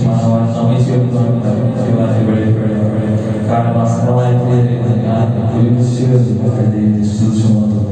നമ്മെ ചേർന്ന് കാരണം അസ്ത്രമായതിനെ ഞാൻ ഒരുമിച്ച് സ്തുതിച്ചുകൊണ്ടിരുന്നു.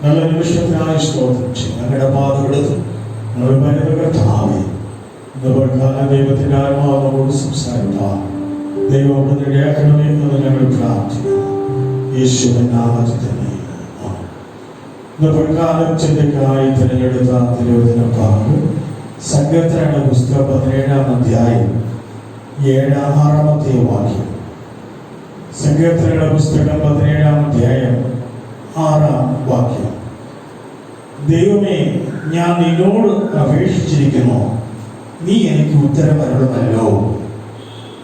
നല്ല നിമിഷത്തിനായി സ്തോത്രം ചെയ്യും. ഞങ്ങളുടെ പാതകളെടുത്ത് ഞങ്ങൾ പരിതകർത്താവേ ഇന്ന് ദൈവത്തിൻ്റെ ആത്മാവിനോട് സംസാരിക്കാം. ദൈവം അവിടുന്ന് കേൾക്കണമേ എന്ന് ഞങ്ങൾ പ്രാർത്ഥിക്കുന്നു. യേശുവിൻ നാമത്തിൽ തന്നെ. ഇന്ന് പിൽക്കാലം ചിന്തയ്ക്കായി തിരഞ്ഞെടുത്ത തിരുവചന ഭാഗം സങ്കീർത്തനങ്ങളുടെ പുസ്തകം 17-ാം അധ്യായം 6-ാമത്തെ വാക്യം. സങ്കീർത്തനങ്ങളുടെ പുസ്തകം 17-ാം അധ്യായം 6-ാം വാക്യം. ദൈവമേ, ഞാൻ നിന്നോട് അപേക്ഷിച്ചിരിക്കുന്നു, നീ എനിക്ക് ഉത്തരം അരുളുമല്ലോ.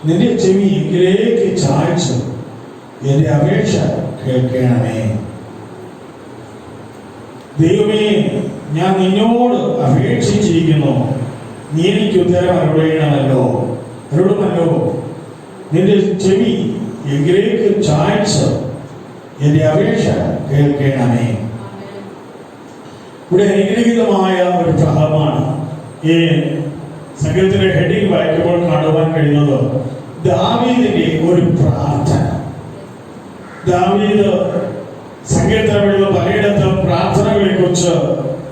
നിന്റെ ചെവി എങ്കിലേക്ക് ചായ്ച്ച് എന്റെ അപേക്ഷ കേൾക്കണമേ. ദൈവമേ, ഞാൻ നിന്നോട് അപേക്ഷിച്ചിരിക്കുന്നു, നീ എനിക്ക് ഉത്തരം അരുളണമല്ലോ അരുളുമല്ലോ. നിന്റെ ചെവി എങ്കിലേക്ക് ചായ്ച്ച് എന്റെ അപേക്ഷ കേൾക്കണമേ. ഇവിടെ അനുഗ്രഹീതമായ ഒരു ഭാഗമാണ് ഈ സംഗീതത്തിന്റെ ഹെഡിങ് വായിക്കുമ്പോൾ കാണുവാൻ കഴിയുന്നത് ദാവീദിന്റെ ഒരു പ്രാർത്ഥന. ദാവീദ് സങ്കീർത്തനങ്ങളിൽ പലയിടത്തും പ്രാർത്ഥനകളെ കുറിച്ച്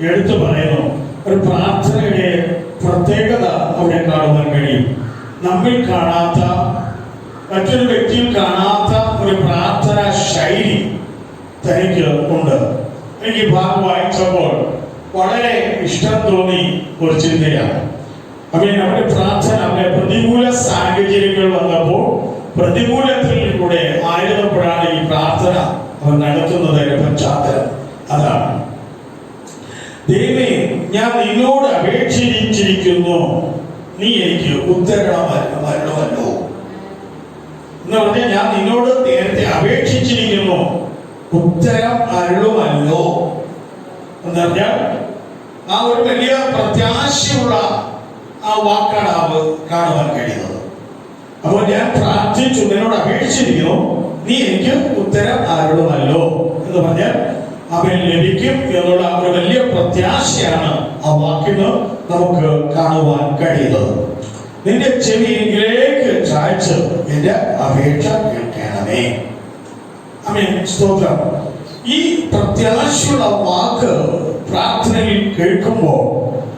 എടുത്തു പറയുന്നു. ഒരു പ്രാർത്ഥനയുടെ പ്രത്യേകത അവിടെ കാണുവാൻ കഴിയും. നമ്മിൽ കാണാത്ത, മറ്റൊരു വ്യക്തിയിൽ കാണാത്ത ഒരു പ്രാർത്ഥന ശൈലി തനിക്ക് ഉണ്ട്. എനിക്ക് ഭാഗം വായിച്ചപ്പോൾ വളരെ ഇഷ്ടം തോന്നി ഒരു ചിന്തയാണ്. അവൻ അവന്റെ പ്രാർത്ഥന, അവന്റെ പ്രതികൂല സാഹചര്യങ്ങൾ വന്നപ്പോൾ പ്രതികൂലത്തിൽ കൂടെ ആയിരുന്നപ്പോഴാണ് ഈ പ്രാർത്ഥന അവൻ നടത്തുന്നതിന്റെ പശ്ചാത്തലം അതാണ്. ദൈവമേ, ഞാൻ നിന്നോട് അപേക്ഷിച്ചിരിക്കുന്നു, നീ എനിക്ക് ഉത്തരം അരുളുമല്ലോ എന്ന് പറഞ്ഞാൽ ഞാൻ നിന്നോട് നേരത്തെ അപേക്ഷിച്ചിരിക്കുന്നു, ഉത്തരം അരുളുമല്ലോ എന്ന് പറഞ്ഞാൽ ആ ഒരു വലിയ പ്രത്യാശയുള്ള ആ വാക്കാണ് കാണുവാൻ കഴിയുന്നത്. അപ്പോൾ ഞാൻ പ്രാർത്ഥിച്ചു, നിന്നോട് അപേക്ഷിച്ചിരിക്കുന്നു, നീ എനിക്ക് ഉത്തരം അരുളുമല്ലോ എന്ന് പറഞ്ഞാൽ അവൻ ലഭിക്കും എന്നുള്ള ഒരു വലിയ പ്രത്യാശയാണ് ആ വാക്കിന് നമുക്ക് കാണുവാൻ കഴിയുന്നത്. നിന്റെ ചെവിയിലേക്ക് ചായ്ച്ച് എന്റെ അപേക്ഷ കേൾക്കണമേ. ആമേൻ, സ്തോത്രം. ഈ പ്രത്യാശയുള്ള വാക്ക് പ്രാർത്ഥനയിൽ കേൾക്കുമ്പോൾ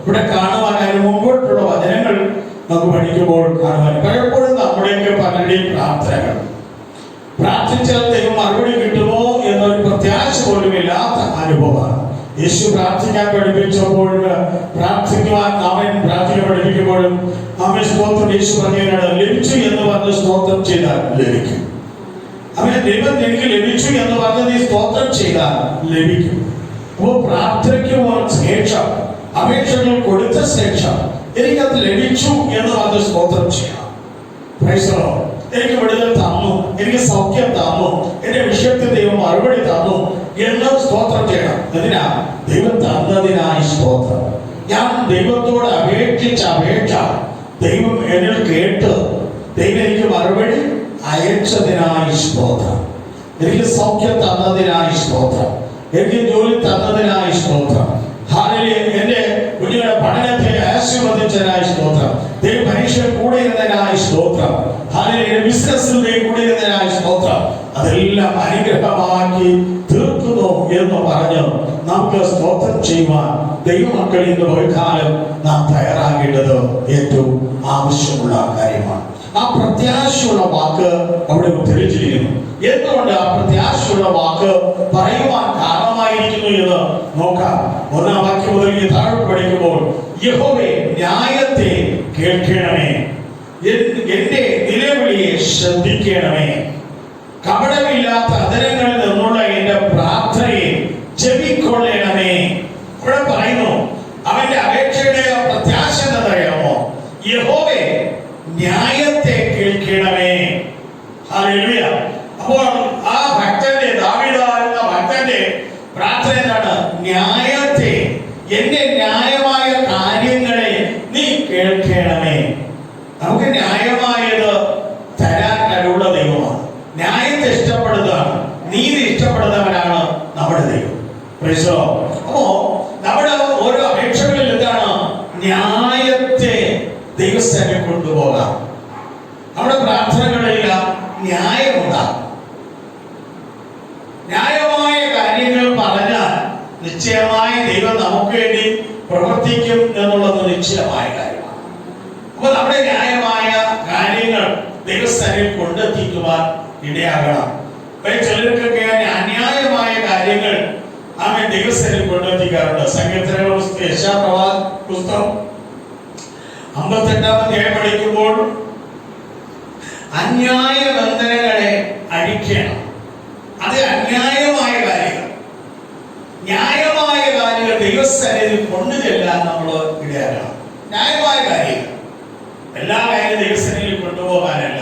ഇവിടെ കാണുവാൻ, അതിന് മുമ്പോട്ടുള്ള വചനങ്ങൾ നമുക്ക് പഠിക്കുമ്പോൾ കാണുവാൻ, പലപ്പോഴും നമ്മുടെയൊക്കെ പലരുടെയും പ്രാർത്ഥനകൾ പ്രാർത്ഥിച്ചാൽ ദൈവം മറുപടി കിട്ടുമോ എന്നൊരു പ്രത്യാശ പോലും ഇല്ലാത്ത അനുഭവമാണ്. യേശു പ്രാർത്ഥിക്കാൻ പഠിപ്പിച്ചപ്പോഴും പ്രാർത്ഥിക്കുവാൻ അവൻ പ്രാർത്ഥിക്കാൻ പഠിപ്പിക്കുമ്പോഴും അവൻ സ്തോത്രം യേശു പറഞ്ഞാണ്, ലഭിച്ചു എന്ന് പറഞ്ഞ് സ്തോത്രം ചെയ്താൽ ലഭിക്കും. അവൻ ദൈവം എനിക്ക് ലഭിച്ചു എന്ന് പറഞ്ഞ് നീ സ്തോത്രം ചെയ്താൽ ലഭിക്കും. അപ്പോൾ പ്രാർത്ഥനയ്ക്ക് ശേഷം, അപേക്ഷകൾ കൊടുത്ത ശേഷം എനിക്കത് ലഭിച്ചു എന്ന് പറഞ്ഞ് സ്തോത്രം ചെയ്യണം. Praise the Lord. എനിക്ക് വിടുതൽ തന്നു, എനിക്ക് സൗഖ്യം തന്നു, എന്റെ വിഷയത്തിൽ ദൈവം മറുപടി തന്നു എന്ന് സ്തോത്രം ചെയ്യണം. എന്തിനാ? ദൈവം തന്നതിനായി സ്തോത്രം. ഞാൻ ദൈവത്തോട് അപേക്ഷിച്ച അപേക്ഷ ദൈവം എന്നിൽ കേട്ട് ദൈവം എനിക്ക് മറുപടി അയച്ചതിനായി സ്തോത്രം. എനിക്ക് സൗഖ്യം തന്നതിനായി സ്തോത്രം. എനിക്ക് ജോലി തന്നതിനായി സ്തോത്രം. എന്റെ കുഞ്ഞുങ്ങളുടെ പഠനത്തെ ആശീർവദിച്ചതിനായി സ്തോത്രം. ദൈവം പരീക്ഷ കൂടെ ഇരുന്നതിനായി സ്തോത്രം. ബിസിനസ്സിൽ കൂടെ ഇരുന്നതിനായി സ്തോത്രം. അതെല്ലാം അനുഗ്രഹമാക്കി തീർക്കുന്നു എന്ന് പറഞ്ഞ് നമുക്ക് സ്തോത്രം ചെയ്യുവാൻ ദൈവമക്കൾ ഇന്ന് ഒരുകാലം നാം തയ്യാറാകേണ്ടത് ഏറ്റവും ആവശ്യമുള്ള കാര്യമാണ്. ആ പ്രത്യാശയുള്ള വാക്ക് അവിടെ ഉദ്ധരിച്ചിരിക്കുന്നു. എന്തുകൊണ്ട് ആ പ്രത്യാശയുള്ള വാക്ക് പറയുവാൻ കാരണമായിരിക്കുന്നു എന്ന് നോക്കാം. 1-ാം വാക്യം മുതൽ താഴോട്ട് പഠിക്കുമ്പോൾ, യഹോവേ, ന്യായത്തെ കേൾക്കണമേ, എന്റെ നിലവിളിയെ ശ്രദ്ധിക്കണമേ, കപടമില്ലാത്ത അധരങ്ങളിൽ നിന്നുള്ള എന്റെ പ്രാർത്ഥനയെ ചെവിക്കൊള്ളണമേ. ഇവിടെ പറയുന്നു അവന്റെ അപേക്ഷയുടെ പ്രത്യാശ എന്നറിയാമോ? യഹോവേ, ന്യായത്തെ കേൾക്കണമേ. ഹല്ലേലൂയ. അപ്പോൾ ആ ഭക്തന്റെ, ദാവീദ് എന്ന ഭക്തന്റെ പ്രാർത്ഥന എന്താണ്? ന്യായത്തെ, എന്റെ ന്യായമായ കാര്യങ്ങളെ നീ കേൾക്കണമേ. നമുക്ക് ന്യായമായത് തരാൻ കഴിവുള്ള ദൈവമാണ്. ന്യായത്തെ ഇഷ്ടപ്പെടുന്നതാണ്, നീതി ഇഷ്ടപ്പെടുന്നവനാണ് നമ്മുടെ ദൈവം. Praise the Lord. അപ്പോ നമ്മുടെ ഓരോ അപേക്ഷകളിൽ എന്താണ്? ന്യായത്തെ ദൈവസ്ഥേനയിൽ കൊണ്ടുപോകാം. നമ്മുടെ നിശ്ചയമായി ദൈവം നമുക്ക് വേണ്ടി പ്രവർത്തിക്കും എന്നുള്ളത് നിശ്ചയമായ കാര്യമാണ്. അപ്പൊ നമ്മുടെ ന്യായമായ കാര്യങ്ങൾ ദൈവസ്ഥനിൽ കൊണ്ടെത്തിക്കുവാൻ ഇടയാകണം. ചിലർക്കൊക്കെ അന്യായമായ കാര്യങ്ങൾ ആമേൻ ദൈവസ്ഥനിൽ കൊണ്ടെത്തിക്കാറുണ്ട്. സങ്കീർത്തനങ്ങളുടെ പുസ്തകം, യെശയ്യാ പുസ്തകം 58-ാം അധ്യായം പഠിക്കുമ്പോൾ അന്യായ ബന്ധനങ്ങളെ അഴിക്കണം. അത് അന്യായമായ കാര്യങ്ങൾ, ന്യായമായ കാര്യങ്ങൾ ദൈവസ്ഥനിൽ കൊണ്ടുചെല്ലാൻ നമ്മൾ ഇടയാകണം. ന്യായമായ കാര്യങ്ങൾ, എല്ലാ കാര്യവും ദൈവസ്ഥനിൽ കൊണ്ടുപോകാനല്ല.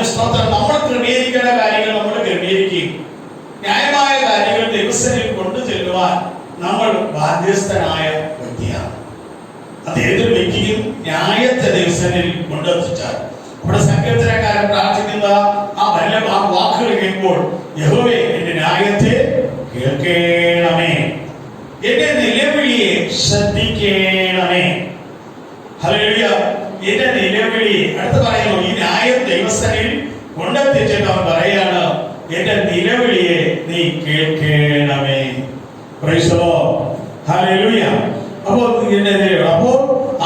സ്തോത്രം. നമ്മൾ ക്രമീകരിക്കേണ്ട കാര്യങ്ങൾ നമ്മൾ ക്രമീകരിക്കുകയും ന്യായമായ കാര്യങ്ങൾ ദൈവസ്ഥനിൽ കൊണ്ടു ചെല്ലുവാൻ നമ്മൾ ബാധ്യസ്ഥനായ വ്യക്തിയാണ്. അത് ഏതൊരു വ്യക്തിയും ന്യായത്തെ ദൈവസ്ഥനിൽ കൊണ്ടെത്തിച്ചാൽ, നമ്മുടെ സങ്കീർത്തനക്കാരൻ പ്രാർത്ഥിക്കുന്ന ആ വാക്കുകൾ കേൾക്കുമ്പോൾ, യഹോവേ എന്റെ ന്യായത്തെ കേൾക്കണമേ, എന്റെ നിലവിളിയെ ശ്രദ്ധിക്കണമേ. ഹല്ലേലൂയ. എന്റെ നിലവിളി, അടുത്ത് പറയുന്നു, ഈ ന്യായം ദൈവസ്ഥനിൽ കൊണ്ടെത്തിച്ചിട്ട് അവൻ പറയാണ്, എന്റെ നിലവിളിയെ നീ കേൾക്കണമേ. Praise the Lord. ഹല്ലേലൂയ. അപ്പോൾ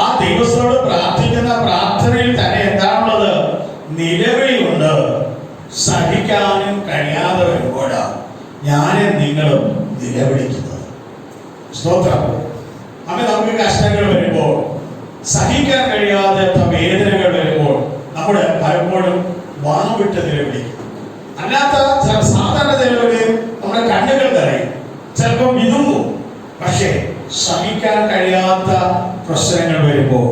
ആ ദൈവത്തോട് പ്രാർത്ഥിക്കുന്ന പ്രാർത്ഥനയിൽ തന്നെ എന്താണുള്ളത്? നിലവിളിയുണ്ട്. സഹിക്കാനും കഴിയാതെ വരുമ്പോഴാണ് ഞാനും നിങ്ങളും നിലവിളിക്കുന്നത്. സ്തോത്രം. അങ്ങനെ നമുക്ക് കഷ്ടങ്ങൾ വരുമ്പോൾ, സഹിക്കാൻ കഴിയാത്ത വേദനകൾ വരുമ്പോൾ നമ്മൾ പലപ്പോഴും വാവിട്ട് നിലവിളിക്കും. അല്ലാത്ത സാധാരണ നിലവിളി നമ്മുടെ കണ്ണുകൾ നിറയും, ചിലപ്പോൾ വിതുമ്പും. പക്ഷേ സഹിക്കാൻ കഴിയാത്ത പ്രശ്നങ്ങൾ വരുമ്പോൾ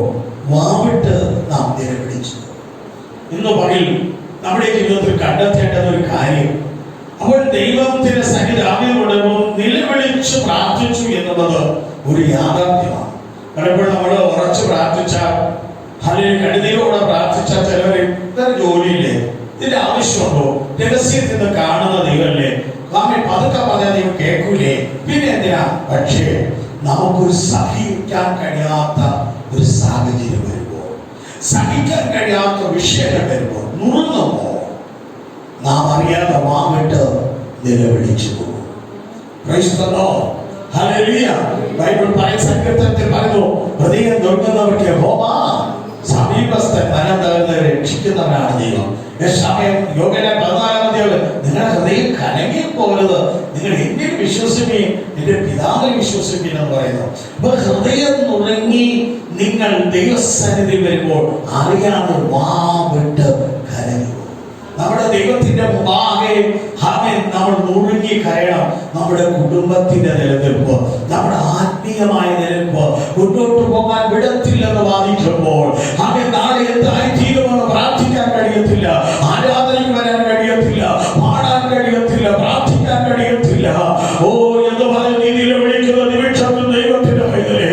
വാവിട്ട് നാം നിലവിളിച്ചു. ഇന്ന് പകൽ നമ്മുടെ ജീവിതത്തിൽ കണ്ടെത്തേണ്ടുന്ന ഒരു കാര്യം, അപ്പോൾ ദൈവത്തിന്റെ സന്നിധാനത്തോടൊപ്പം നിലവിളിച്ച് പ്രാർത്ഥിച്ചു എന്നുള്ളത് ഒരു യാഥാർത്ഥ്യമാണ്. പലപ്പോഴും നമ്മൾ ഉറച്ചു പ്രാർത്ഥിച്ചാൽ, അല്ലെങ്കിൽ കരുതലോടെ പ്രാർത്ഥിച്ചാൽ, ചിലവർ ഇതൊരു ജോലിയില്ലേ, ഇതിന്റെ ആവശ്യമുണ്ടോ, രഹസ്യത്തിൽ നിന്ന് കാണുന്ന ദൈവമല്ലേ, ആമേൻ പതുക്കെ പറഞ്ഞാൽ ദൈവം കേൾക്കൂലേ, പിന്നെ എന്തിനാ? പക്ഷേ നമുക്കൊരു സഹിക്കാൻ കഴിയാത്ത ഒരു സാഹചര്യം വരുമ്പോൾ, സഹിക്കാൻ കഴിയാത്ത വിഷയങ്ങൾ വരുമ്പോൾ, നുറുങ്ങുമ്പോൾ നാം അറിയാതെ വാവിട്ട് നിലവിളിച്ചു പോകും. Praise the Lord. Hallelujah. Bible പറയുന്ന സങ്കീർത്തനത്തിൽ പറയുന്നു, ഹൃദയം നുറുങ്ങുന്നവർക്ക് യഹോവ സമീപസ്ഥൻ, മനം തകർന്ന് രക്ഷിക്കുന്നവനാണ് ദൈവം. യോഹന്നാൻ 14-ാം അധ്യായം, നിങ്ങളുടെ ഹൃദയം കലങ്ങി പോകരുത്, നിങ്ങൾ എന്നിൽ വിശ്വസിക്കുകയും എന്റെ പിതാവിൽ വിശ്വസിക്കുകയും എന്ന് പറയുന്നു. അപ്പൊ ഹൃദയം നുറുങ്ങി നിങ്ങൾ ദൈവസന്നിധി വരുമ്പോൾ അറിയാതെ വാവിട്ട് കലങ്ങി. നമ്മുടെ ദൈവത്തിന്റെ മുമ്പാകെ നമ്മൾ നുറുങ്ങി കരയണം. നമ്മുടെ കുടുംബത്തിന്റെ നിലനിൽപ്പ്, നമ്മുടെ ആത്മീയമായ നിലനിൽപ്പ് മുന്നോട്ട് പോകാൻ വിടത്തില്ലെന്ന് വാദിക്കുമ്പോൾ, നാളെ എന്തായി തീരുമെന്ന് പ്രാർത്ഥിക്കാൻ കഴിയത്തില്ല, ആരാധനയ്ക്ക് വരാൻ കഴിയത്തില്ല, പാടാൻ കഴിയത്തില്ല, പ്രാർത്ഥിക്കാൻ കഴിയത്തില്ല. ഓ എന്ന് പറഞ്ഞ് നീ നിലവിളിക്കുന്ന നിമിഷത്തിൽ ദൈവത്തിന്റെ പൈതലേ,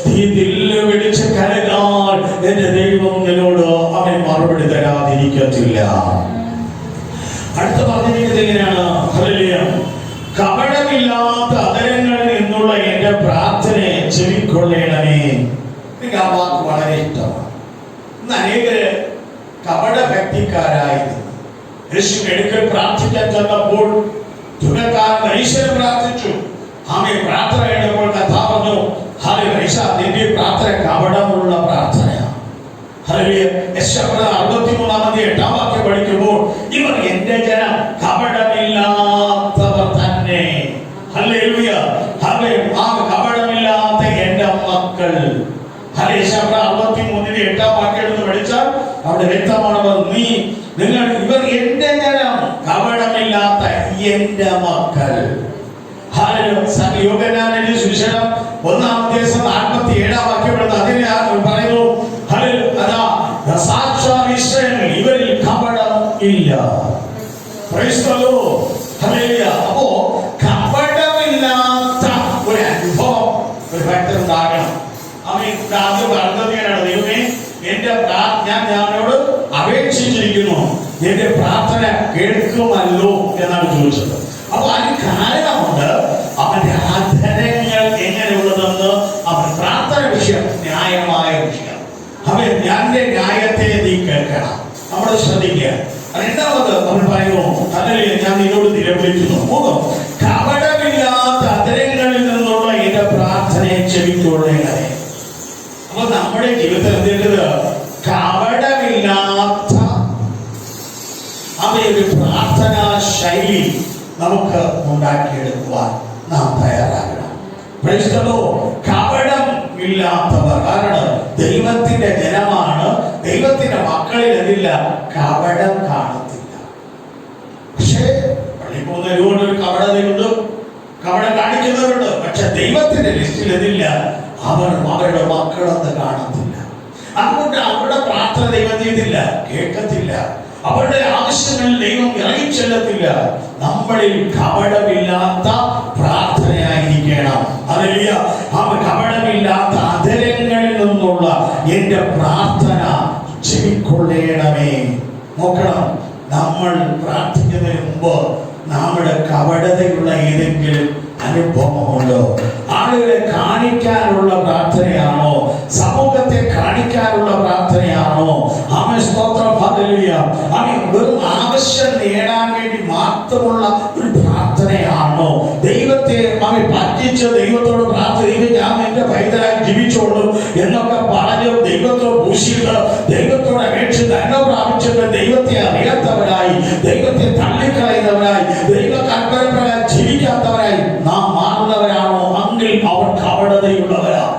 നീ നിലവിളിച്ച് കരഞ്ഞാൽ എന്റെ ദൈവം നിന്നോട് അവൻ മറുപടി തരാതിരിക്കത്തില്ല. അടുത്ത പറഞ്ഞിരിക്കുന്നത് എങ്ങനെയാണ്? ഹല്ലേലൂയ. കപടമില്ലാത്ത അധരങ്ങളിൽ നിന്നുള്ള എന്റെ പ്രാർത്ഥനയെ ചെവിക്കൊള്ളണമേ. എനിക്ക് ആ വാക്ക് വളരെ ഇഷ്ടമാണ്. ഇന്ന് അനേകര് കപടഭക്തിക്കാരായിരുന്നു. യേശു എടുക്കൽ പ്രാർത്ഥിക്കാൻ ചെന്നപ്പോൾ ചുരക്കാരൻ ഈശ്വരൻ പ്രാർത്ഥിച്ചു. ആമേ പ്രാർത്ഥന എടുക്കുമ്പോൾ കഥാ പറഞ്ഞു, ഹല്ലേലൂയ, നിന്റെ പ്രാർത്ഥന കപടമുള്ള പ്രാർത്ഥനയാണ്. ഹല്ലേലൂയ. യെശയ്യാ 63-ാം അധ്യായം 8-ാം വാക്യം പഠിക്കുമ്പോൾ, ഇവർ എന്റെ ജനം കപടമില്ലാത്തവർ തന്നെ. ഹല്ലേലൂയ. ആ കപടമില്ലാത്ത എന്റെ മക്കൾ. യെശയ്യാ 63-ന്റെ 8-ാം വാക്യം എടുത്ത് പഠിച്ചാൽ അവിടെ വ്യക്തമാണ്, നിങ്ങൾ ഇവർ എന്റെ ജനം, കപടമില്ലാത്ത എന്റെ മക്കൾ. യോഹന്നാന്റെ സുവിശേഷം 1-ാം അധ്യായം 47-ാം വാക്യം അതിനെ പറയുന്നു, ഇവരിൽ കപടം ഇല്ല. Praise the Lord. ഹല്ലേലൂയ. അപ്പോ കപടമില്ലാത്ത ഒരു അനുഭവം ഒരു ഭക്തനുണ്ടാകണം. ആദ്യം പറഞ്ഞത് എങ്ങനെയാണ്? ദൈവമേ, എന്റെ ഞാനോട് അപേക്ഷിച്ചിരിക്കുന്നു, എന്റെ പ്രാർത്ഥന കേൾക്കുമല്ലോ എന്നാണ് ചോദിച്ചത്. അപ്പൊ അതിന് കാരണമുണ്ട്. അവന്റെ ആധരങ്ങൾ എങ്ങനെയുള്ളതെന്ന്, അവൻ പ്രാർത്ഥന വിഷയം ന്യായമായ വിഷയം. അവൻ എന്റെ ന്യായത്തെ നീ കേൾക്കണം. നമ്മൾ ശ്രദ്ധിക്കുക. രണ്ടാമത് അവൻ പറയുന്നു, ഹല്ലേലൂയ, ഞാൻ നിന്നോട് നിലവിളിക്കുന്നു. 3, കപടമില്ലാത്ത അധരങ്ങൾ ശൈലി നമുക്ക് ഉണ്ടാക്കിയെടുക്കുവാൻ നാം തയ്യാറാകണം. Praise the Lord. കപടം ഇല്ലാത്തവർ, കാരണം ദൈവത്തിന്റെ ജനമാണ്, ദൈവത്തിന്റെ മക്കളിൽ അതില്ല, കപടം കാണത്തില്ല. പക്ഷേ പള്ളി പോകുന്നവരുകൊണ്ട് ഒരു കപടതയുണ്ട്, കപടം കാണിക്കുന്നവരുണ്ട്. പക്ഷെ ദൈവത്തിന്റെ ലിസ്റ്റിൽ അതില്ല. അവർ അവരുടെ മക്കളെന്ന് കാണത്തില്ല. അതുകൊണ്ട് അവരുടെ പ്രാർത്ഥന ദൈവം ചെയ്തില്ല, കേൾക്കത്തില്ല. അവരുടെ ആവശ്യങ്ങളിൽ ദൈവം ഇറങ്ങിച്ചെല്ലത്തില്ല. നമ്മളിൽ കപടമില്ലാത്ത പ്രാർത്ഥനയായിരിക്കണം. ഹല്ലേലൂയ. ആ കപടമില്ലാത്ത അധരങ്ങളിൽ നിന്നുള്ള എന്റെ പ്രാർത്ഥന ചെവിക്കൊള്ളണമേ. നോക്കണം, നമ്മൾ പ്രാർത്ഥിക്കുന്നതിന് മുമ്പ് നമ്മുടെ കപടതയുള്ള ഏതെങ്കിലും അനുഭവമുണ്ടോ? ആളുകളെ കാണിക്കാനുള്ള പ്രാർത്ഥനയാണോ? സമൂഹത്തെ കാണിക്കാനുള്ള പ്രാർത്ഥനയാണോ? ആമേൻ, സ്തോത്രം, ഹല്ലേലൂയ. ആമേൻ. വെറും ആവശ്യം നേടാൻ വേണ്ടി മാത്രമുള്ള ഒരു പ്രാർത്ഥനയാണോ? ദൈവത്തെ ആമേൻ പറ്റിച്ച് ദൈവത്തോട് പ്രാർത്ഥിച്ച് ഞാൻ എന്റെ പൈതലായി ജീവിച്ചോളൂ എന്നൊക്കെ പറഞ്ഞ് ദൈവത്തോട് ഭൂഷിച്ച് ദൈവത്തോട് അപേക്ഷിച്ച് തന്നെ പ്രാപിച്ചിട്ട് ദൈവത്തെ അറിയാത്തവരായി, ദൈവത്തെ തള്ളിക്കളയുന്നവരായി, ദൈവ കൽപ്പനപ്രകാരം ജീവിക്കാത്തവരായി നാം മാറുന്നവരാണോ? അങ്കിൽ അവർ കപടതയുള്ളവരാണ്.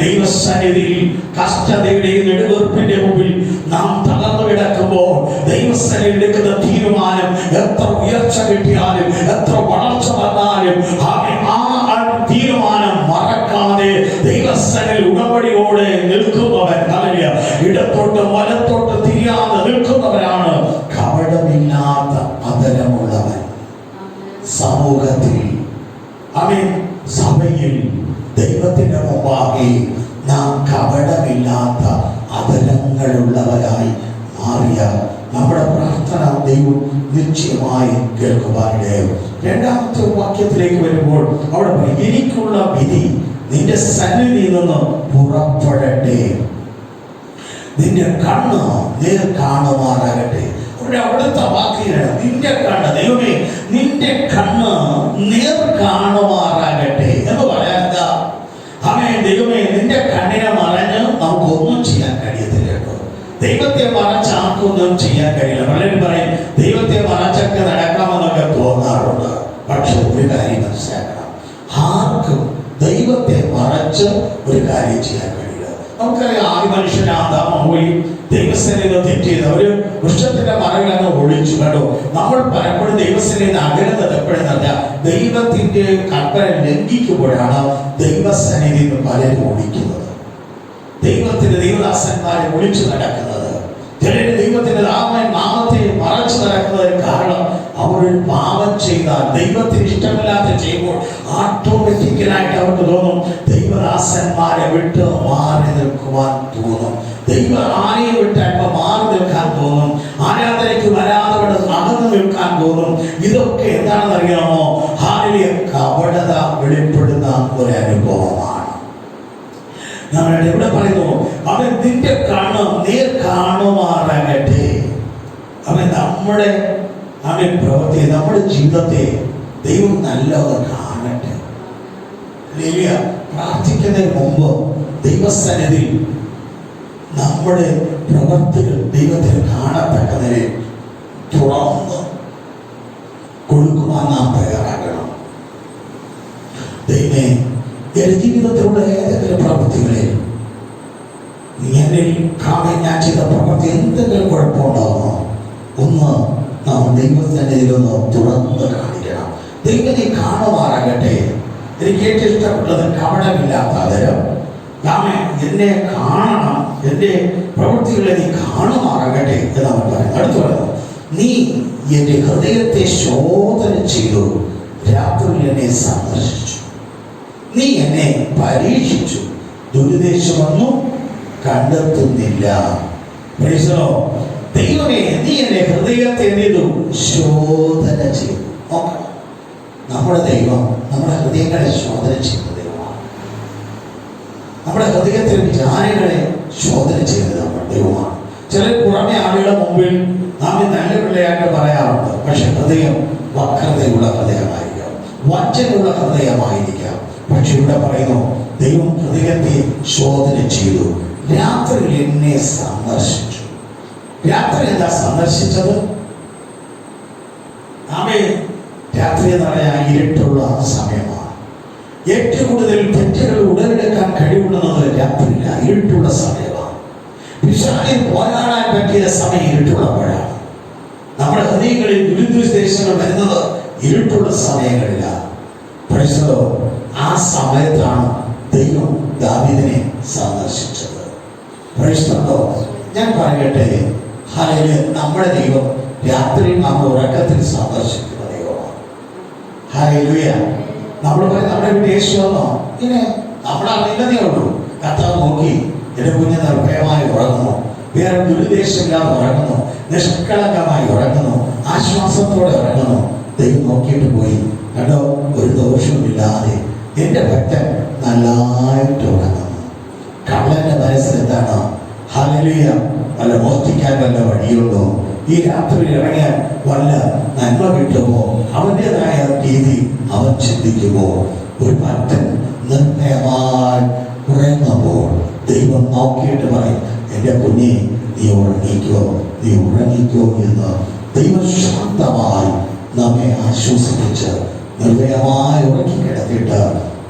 ദൈവസന്നിധിയിൽ കഷ്ടതയുടെയും നെടുവീർപ്പിന്റെ മുമ്പിൽ നാം തകർന്നു കിടക്കുമ്പോൾ ദൈവസന്നിധിയിൽ എടുക്കുന്ന തീരുമാനം, എത്ര ഉയർച്ച കിട്ടിയാലും എത്ര വളർച്ച വന്നാലും ആ തീരുമാനം മറക്കാതെ ദൈവസന്നിധിയിൽ ഉടമ്പടിയോടെ നിൽക്കുന്നവൻ, ഹല്ലേലൂയ, ഇടത്തോട്ട് വലത്തോട്ട് തിരിയാതെ നിൽക്കുന്നവരാണ് കപടമില്ലാത്ത അധരമുള്ളവൻ. സമൂഹത്തിൽ, ആമേൻ, സഭയിൽ, ദൈവത്തിന്റെ മുമ്പാകെ നാം കപടമില്ലാത്ത അധരങ്ങളുള്ളവരായി മാറിയ നമ്മുടെ പ്രാർത്ഥന ദൈവം നിശ്ചയമായി കേൾക്കുവാനിടയാകും. രണ്ടാമത്തെ വാക്യത്തിലേക്ക് വരുമ്പോൾ അവിടെ പറയും, എനിക്കുള്ള വിധി നിന്റെ സന്നിധിയിൽ നിന്ന് പുറപ്പെടട്ടെ, നിന്റെ കണ്ണ് നേർ കാണുമാറാകട്ടെ. അവിടുത്തെ വാക്കിലാണ് നിന്റെ കണ്ണ്, ദൈവമേ നിന്റെ കണ്ണ് നേർ കാണുമാറാകട്ടെ എന്ന് പറയാൻ എന്താ? ആമേൻ. ദൈവമേ നിന്റെ കണ്ണിനെ മറഞ്ഞ് നമുക്കൊന്നും ചെയ്യാൻ കഴിയത്തില്ല കേട്ടോ. ദൈവത്തെ മറച്ച് ആർക്കൊന്നും ചെയ്യാൻ കഴിയില്ല. പലരും പറയും ദൈവത്തെ മറച്ചൊക്കെ നടക്കാമെന്നൊക്കെ തോന്നാറുണ്ട്. പക്ഷെ ഒരു കാര്യം മനസ്സിലാക്കണം, ആർക്കും ദൈവത്തെ മറച്ച് ഒരു കാര്യം ചെയ്യാൻ കഴിയില്ല. നമുക്കറിയാം, ആദ്യ മനുഷ്യൻ ആദാം പോയി ദൈവസന്നിധിയിൽ തെറ്റിയത് ഒരു വൃക്ഷത്തിന്റെ മറവിലങ്ങ് ഒളിച്ചു കണ്ടോ. നമ്മൾ പലപ്പോഴും ദൈവസന്നിധിയിൽ അകലുന്നത് എപ്പോഴും പറഞ്ഞാൽ ദൈവത്തിന്റെ കൽപ്പന ലംഘിക്കുമ്പോഴാണ് ദൈവസന്നിധിയിൽ നിന്ന് പലരും ഒളിക്കുന്നത്. ദൈവത്തിന്റെ ദൈവദാസന്മാരെ ഒളിച്ചു നടക്കുന്നത്, ചിലര് ദൈവത്തിന്റെ നാമത്തെ മറച്ചു നടക്കുന്നതിന് കാരണം അവർ പാപം ചെയ്താൽ, ദൈവത്തിന് ഇഷ്ടമില്ലാത്ത ചെയ്യുമ്പോൾ ഓട്ടോമാറ്റിക്കലായിട്ട് അവർക്ക് തോന്നും ദൈവദാസന്മാരെ വിട്ട് മാറി നിൽക്കുവാൻ തോന്നും, ദൈവ ആലയെ വിട്ട് അല്പം മാറി നിൽക്കാൻ തോന്നും, ആരാധനയ്ക്ക് വരാതെ അകന്നു നിൽക്കാൻ തോന്നും. ഇതൊക്കെ എന്താണെന്ന് അറിയാമോ? ഹാലിലെ കപടത വെളിപ്പെടുന്ന ഒരു അനുഭവമാണ്. നമ്മൾ എവിടെ പറയുന്നു, അവൻ നിന്റെ കണ്ണ് നേർ കാണുമാറാകട്ടെ. അവൻ നമ്മുടെ പ്രവൃത്തി, നമ്മുടെ ജീവിതത്തെ ദൈവം നല്ലത് കാണട്ടെ. പ്രാർത്ഥിക്കുന്നതിന് മുമ്പ് ദൈവസന്നിധി നമ്മുടെ പ്രവൃത്തികൾ ദൈവത്തിന് കാണത്തക്ക നിലയിൽ തുറന്ന് കൊടുക്കുവാൻ നാം തയ്യാറാകണം. ദൈവമേ എന്റെ ജീവിതത്തിലുള്ള ഏതെങ്കിലും പ്രവൃത്തികളിൽ ഞാൻ ചെയ്ത പ്രവൃത്തി എന്തെങ്കിലും കുഴപ്പമുണ്ടാകുമോ? ഒന്ന് നാം ദൈവസന്നിധിയിലൊന്ന് തുറന്ന് കാണിക്കണം. ദൈവത്തെ കാണുമാറാകട്ടെ. എനിക്ക് ഏറ്റവും ഇഷ്ടപ്പെട്ടത് കപടമില്ലാത്ത അധരം. എന്നെ കാണണം, എന്റെ പ്രവൃത്തികളെ നീ കാണുമാറാകട്ടെ എന്ന് അവൻ പറയുന്നു. അടുത്ത് പറയുന്നു, നീ എന്റെ ഹൃദയത്തെ ശോധന ചെയ്തു, രാത്രിയിൽ എന്നെ സന്ദർശിച്ചു, നീ എന്നെ പരീക്ഷിച്ചു, ദുരുദ്ദേശമൊന്നും കണ്ടെത്തുന്നില്ല. ദൈവമേ നീ എന്റെ ഹൃദയത്തെ എന്ത് ചെയ്തു? ശോധന ചെയ്തു. നോക്കണം, നമ്മുടെ ദൈവം നമ്മുടെ ഹൃദയങ്ങളെ ശോധന ചെയ്യുന്ന ദൈവമാണ്. നമ്മുടെ ഹൃദയത്തിലെ വിചാരങ്ങളെ ശോധന ചെയ്യുന്നത് നമ്മുടെ ദൈവമാണ്. ചില പുറമെ ആളുകളുടെ മുമ്പിൽ നാം നല്ല പിള്ളയായിട്ട് പറയാറുണ്ട്, പക്ഷെ ഹൃദയം വക്രതയുള്ള ഹൃദയമായിരിക്കാം, വഞ്ചനയുള്ള ഹൃദയമായിരിക്കാം. പക്ഷെ ഇവിടെ പറയുന്നു, ദൈവം ഹൃദയത്തെ ശോധന ചെയ്തു, രാത്രി എന്നെ സന്ദർശിച്ചു. രാത്രി എന്താ സന്ദർശിച്ചത്? ആമേ രാത്രി എന്ന് പറഞ്ഞാൽ ഇരുട്ടുള്ള സമയമാണ്. ഏറ്റവും കൂടുതൽ തെറ്റുകൾ ഉടലെടുക്കാൻ കഴിവുള്ളത് രാത്രിയില്ല, ഇരുട്ടുള്ള സമയമാണ്. പിശാചിനെ പോരാടാൻ പറ്റിയ സമയം ഇരുട്ടുള്ളപ്പോഴാണ്. നമ്മുടെ ഹൃദയങ്ങളിൽ ദുരുദ്ദേശങ്ങൾ വരുന്നത് ഇരുട്ടുള്ള സമയങ്ങളിലാണ്. ആ സമയത്താണ് ദൈവം ദാവീദിനെ സന്ദർശിച്ചത്. ഞാൻ പറയട്ടെ, നമ്മുടെ ദൈവം രാത്രിയിൽ നമ്മൾ ഉറക്കത്തിൽ സന്ദർശിക്കുന്ന ദൈവമാണ്. ഹല്ലേലൂയ. നമ്മൾ പറയും നമ്മുടെ വീട്ടിൽ യേശു വന്നോ, ഇങ്ങനെ നമ്മൾ അറിയുന്നതേ ഉള്ളൂ. കർത്താവ് നോക്കി എന്റെ കുഞ്ഞ് നിർഭയമായി ഉറങ്ങുന്നു, വേറെ ദുരുദ്ദേശമില്ലാതെ ഉറങ്ങുന്നു, നിഷ്കളങ്കമായി ഉറങ്ങുന്നു, ആശ്വാസത്തോടെ ഉറങ്ങുന്നു. ദൈവം നോക്കിയിട്ട് പോയി, കണ്ടോ, ഒരു ദോഷവുമില്ലാതെ എന്റെ ഭക്തൻ നല്ലതായിട്ട് ഉറങ്ങുന്നു. കള്ളന്റെ മനസ്സിൽ എന്താണ്? ഹല്ലേലൂയ, വല്ല മോഷ്ടിക്കാൻ വല്ല വഴിയുണ്ടോ, ഈ രാത്രി ഇറങ്ങിയാൽ വല്ല നന്മ കിട്ടുമോ, അവൻ്റെതായ രീതി അവൻ ചിന്തിക്കുമോ? ഒരു ഭക്തൻ നിർഭയമായി ഉറങ്ങുമ്പോൾ ദൈവം നോക്കിയിട്ട് പറയും, എന്റെ കുഞ്ഞെ നീ ഉറങ്ങിക്കോ, നീ ഉറങ്ങിക്കോ എന്ന് ദൈവം ശാന്തമായി നമ്മെ ആശ്വസിപ്പിച്ച് നിർഭയമായി ഉറക്കി കിടത്തിയിട്ട്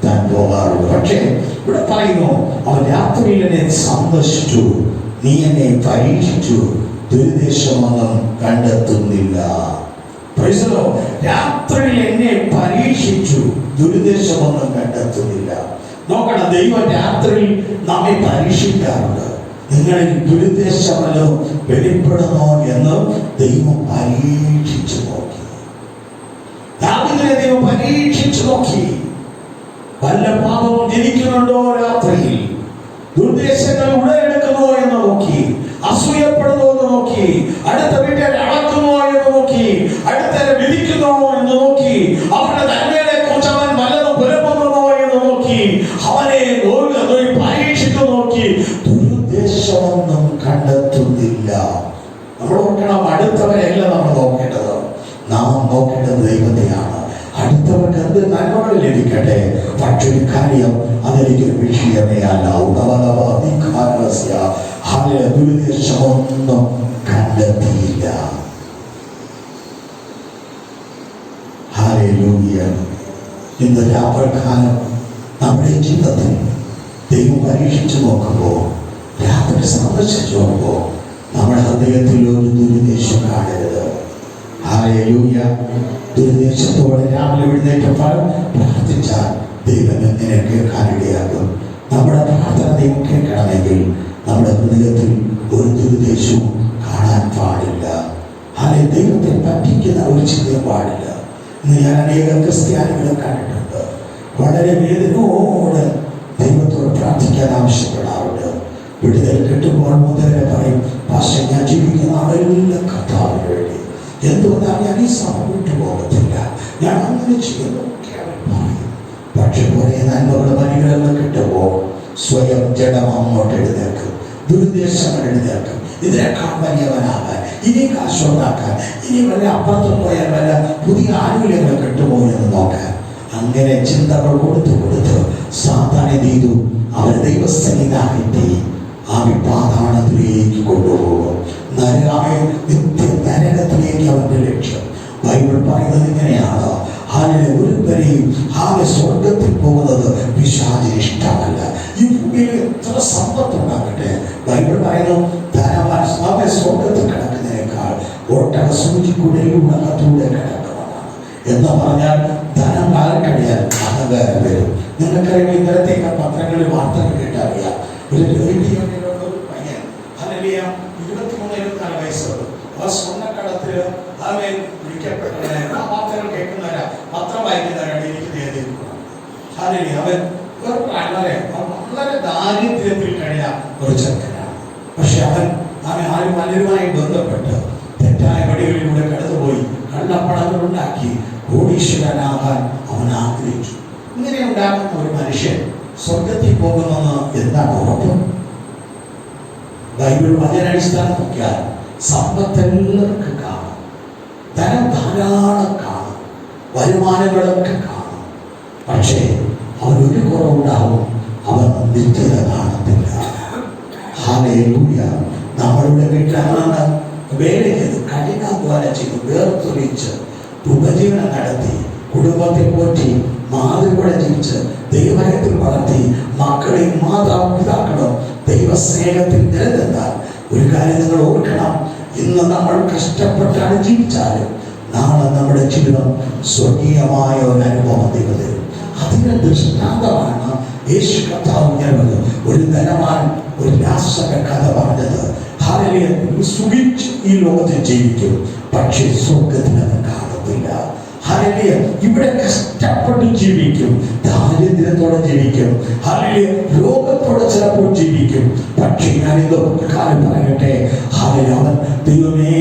താൻ പോകാറുണ്ട്. പക്ഷേ ഇവിടെ പറയുന്നു, അവൻ രാത്രിയിൽ എന്നെ സന്ദർശിച്ചു, നീ എന്നെ പരീക്ഷിച്ചു, ദുരുദ്ദേശമൊന്നും കണ്ടെത്തുന്നില്ല. രാത്രിയിൽ എന്നെ പരീക്ഷിച്ചു, ദുരുദ്ദേശമൊന്നും കണ്ടെത്തുന്നില്ല. നോക്കണം, ദൈവം രാത്രിയിൽ നമ്മെ പരീക്ഷിക്കാറുണ്ട്. നിങ്ങളിൽ ദുരുദ്ദേശമല്ലോ വെളിപ്പെടുന്നോ എന്ന് ദൈവം പരീക്ഷിച്ചു നോക്കി. ദാവീദിനെ ദൈവം പരീക്ഷിച്ചു നോക്കി. വല്ല പാപവും ജനിക്കുന്നുണ്ടോ, രാത്രിയിൽ ദുർദ്ദേശങ്ങൾ ഉടലെടുക്കുമോ എന്ന് നോക്കി, അസൂയപ്പെടുന്നോ എന്ന് നോക്കി, അടുത്ത വീട്ടിൽ അടക്കുമോ എന്ന് നോക്കി, അടുത്തവരെ വിധിക്കുന്നോ എന്ന് നോക്കി, അവരുടെ നന്മയെ കുറിച്ച് അവൻ വല്ലതും പുലർത്തുന്നോ എന്ന് നോക്കി, അവനെ പരീക്ഷിച്ചു നോക്കി. ദുരുദ്ദേശമൊന്നും കണ്ടെത്തുന്നില്ല. നമ്മൾ നോക്കണം, അടുത്തവരെയല്ല നമ്മൾ നോക്കേണ്ടത്, നാം നോക്കേണ്ടത് ദൈവത്തെയാണ്. അടുത്തവർക്ക് എന്ത് നന്മകൾ ലഭിക്കട്ടെ, പക്ഷേ ഒരു കാര്യം, അതെനിക്കൊരു വിഷയമേ അല്ല. ദുരുദ്ദേശമൊന്നും കണ്ടെത്തിയില്ല. ഹല്ലേലൂയ. ഇന്ന് രാത്രികാലം നമ്മുടെ ജീവിതത്തിൽ ദൈവം പരീക്ഷിച്ചു നോക്കുമ്പോൾ, രാത്രി സന്ദർശിച്ചു നോക്കുമ്പോൾ നമ്മുടെ ഹൃദയത്തിൽ ഒരു ദുരുദ്ദേശം കാണരുത്. ഹല്ലേലൂയ. ദുരുദ്ദേശത്തോടെ രാവിലെ എഴുന്നേറ്റപ്പോൾ പ്രാർത്ഥിച്ചാൽ ദൈവം എങ്ങനെ കേൾക്കാനിടയാകും. നമ്മുടെ പ്രാർത്ഥന ദൈവം കേൾക്കണമെങ്കിൽ നമ്മുടെ ഹൃദയത്തിൽ ഒരു ദുരുദ്ദേശവും കാണാൻ പാടില്ല. അല്ലെങ്കിൽ ദൈവത്തെ പറ്റിക്കുന്ന ഒരു ചിന്തയും പാടില്ല. ഇന്ന് ഞാൻ അനേക ക്രിസ്ത്യാനികളെ കണ്ടിട്ടുണ്ട്, വളരെ വേദനയോട് ദൈവത്തോട് പ്രാർത്ഥിക്കാൻ ആവശ്യപ്പെടാറുണ്ട്. വിടുതൽ കിട്ടുമ്പോൾ മുതലേ പറയും, പക്ഷെ ഞാൻ ജീവിക്കുന്ന ആളെല്ലാം കർത്താവിന് വേണ്ടി, എന്തുകൊണ്ടാണ് ഞാൻ ഈ സമയം വിട്ടുപോകത്തില്ല, ഞാൻ അങ്ങനെ ചെയ്യുന്നു. പക്ഷെ കുറെ നന്മകളും അനുഗ്രഹങ്ങൾ കിട്ടുമ്പോൾ സ്വയം ജഡം അങ്ങോട്ട് എഴുന്നേൽക്കും, ദുരുദ്ദേശങ്ങൾ എഴുന്നേൽക്കും. ഇതിനേക്കാൾ വലിയവനാകാൻ, ഇനി കാശുണ്ടാക്കാൻ, ഇനി വല്ല അപ്പുറത്ത് പോയാൽ വല്ല പുതിയ ആനുകൂല്യങ്ങൾ കിട്ടുമോ എന്ന് നോക്കാൻ, അങ്ങനെ ചിന്തകൾ കൊടുത്ത് സാധാരണ ചെയ്തു അവർ ദൈവസ്ഥനിതാക്കി ആ വിപാതാളത്തിലേക്ക് കൊണ്ടുപോകും. നരകത്തിലേക്ക് അവന്റെ ലക്ഷ്യം. ബൈബിൾ പറയുന്നത് ഇങ്ങനെയാണ്, ഒരുവരെയും സ്വർഗത്തിൽ പോകുന്നത് പിശാചിന് ഇഷ്ടമല്ല. ഈ ഭൂമിയിൽ എത്ര സമ്പത്തുണ്ടാകട്ടെ, ബൈബിൾ പറയുന്നു, ധനവാൻ സ്വർഗത്തിൽ കിടക്കുന്നതിനേക്കാൾ ഒട്ടക സൂചിക്കുടയിലൂടെ അകത്തൂടെ കിടക്കുന്നതാണ് എന്ന് പറഞ്ഞാൽ ധനം കാലക്കടിയാൽ അഹങ്കാരം വരും. നിങ്ങൾക്കറിയാം, ഇന്നലത്തേക്ക് പത്രങ്ങളിൽ വാർത്തകൾ കേട്ടറിയാം, ഒരു റേഡിയോയിലുള്ള ഒരു പയ്യൻ 23-24 വയസ്സുള്ളൂ, ആ സ്വർണ്ണക്കടത്തിൽ അവൻ വിളിക്കപ്പെട്ടവനെ. ആ വാർത്തകൾ കേൾക്കുന്നവരാ, പത്രം വായിക്കുന്നവരാണ് എനിക്ക് നേടിയിരിക്കുന്നത്. അവൻ വളരെ ദാരിദ്ര്യത്തിൽ കഴിഞ്ഞ ഒരു ചെറുക്കനാണ്. പക്ഷെ അവൻ ആരും പലരുമായി ബന്ധപ്പെട്ട് തെറ്റായ വഴികളിലൂടെ കടന്നുപോയി കള്ളപ്പണങ്ങൾ ഉണ്ടാക്കി കോടീശ്വരനാകാൻ അവൻ ആഗ്രഹിച്ചു. ഇങ്ങനെ ഉണ്ടാകുന്ന ഒരു മനുഷ്യൻ സ്വർഗത്തിൽ പോകുമെന്ന് എന്താണ് ഉറപ്പ്? ബൈബിൾ വചനാടിസ്ഥാനം നോക്കിയാൽ സമ്പത്തെല്ലാവർക്കും കാണും, ധനം ധാരാളം കാണും, വരുമാനങ്ങളൊക്കെ കാണും. പക്ഷേ അവനൊരു കുറവുണ്ടാവും, അവൻ നിത്യത കാണത്തില്ല. ഹല്ലേലൂയ. നമ്മളുടെ വീട്ടിലാണ് വേല ചെയ്ത് കഠിനാധ്വാനം ചെയ്ത് വേർതിരിച്ച് ഉപജീവനം നടത്തി, കുടുംബത്തെ പോറ്റി, മാതൃകൂടെ ജീവിച്ച്, ദൈവഭയത്തിൽ വളർത്തി, മക്കളെയും മാതാപിതാക്കളും ദൈവസ്നേഹത്തിൽ നിലനിന്നാൽ ഒരു കാര്യം നിങ്ങൾ ഓർക്കണം, ഇന്ന് നമ്മൾ കഷ്ടപ്പെട്ടാണ് ജീവിച്ചാലും നാളെ നമ്മുടെ ജീവിതം സ്വർഗീയമായ ഒരു അനുഭവം ദൈവം. അതിന് ദൃഷ്ടാന്തമാണ് യേശു കർത്താവ് പറഞ്ഞത്. ഒരു ധനവാൻ ഒരു രാഷ്ട്ര കഥ പറഞ്ഞത്. സുഖിച്ച് ഈ ലോകത്തിൽ ജീവിക്കും, പക്ഷേ സ്വർഗത്തിൽ അത് കാണത്തില്ല. ഇവിടെ കഷ്ടപ്പെട്ട് ജീവിക്കും, ദാരിദ്ര്യത്തോടെ ജീവിക്കും, രോഗത്തോടെ ചിലപ്പോൾ ജീവിക്കും. പക്ഷേ ഞാൻ ഇതൊക്കെ കാര്യം പറയട്ടെ, അവൻ ദൈവമേ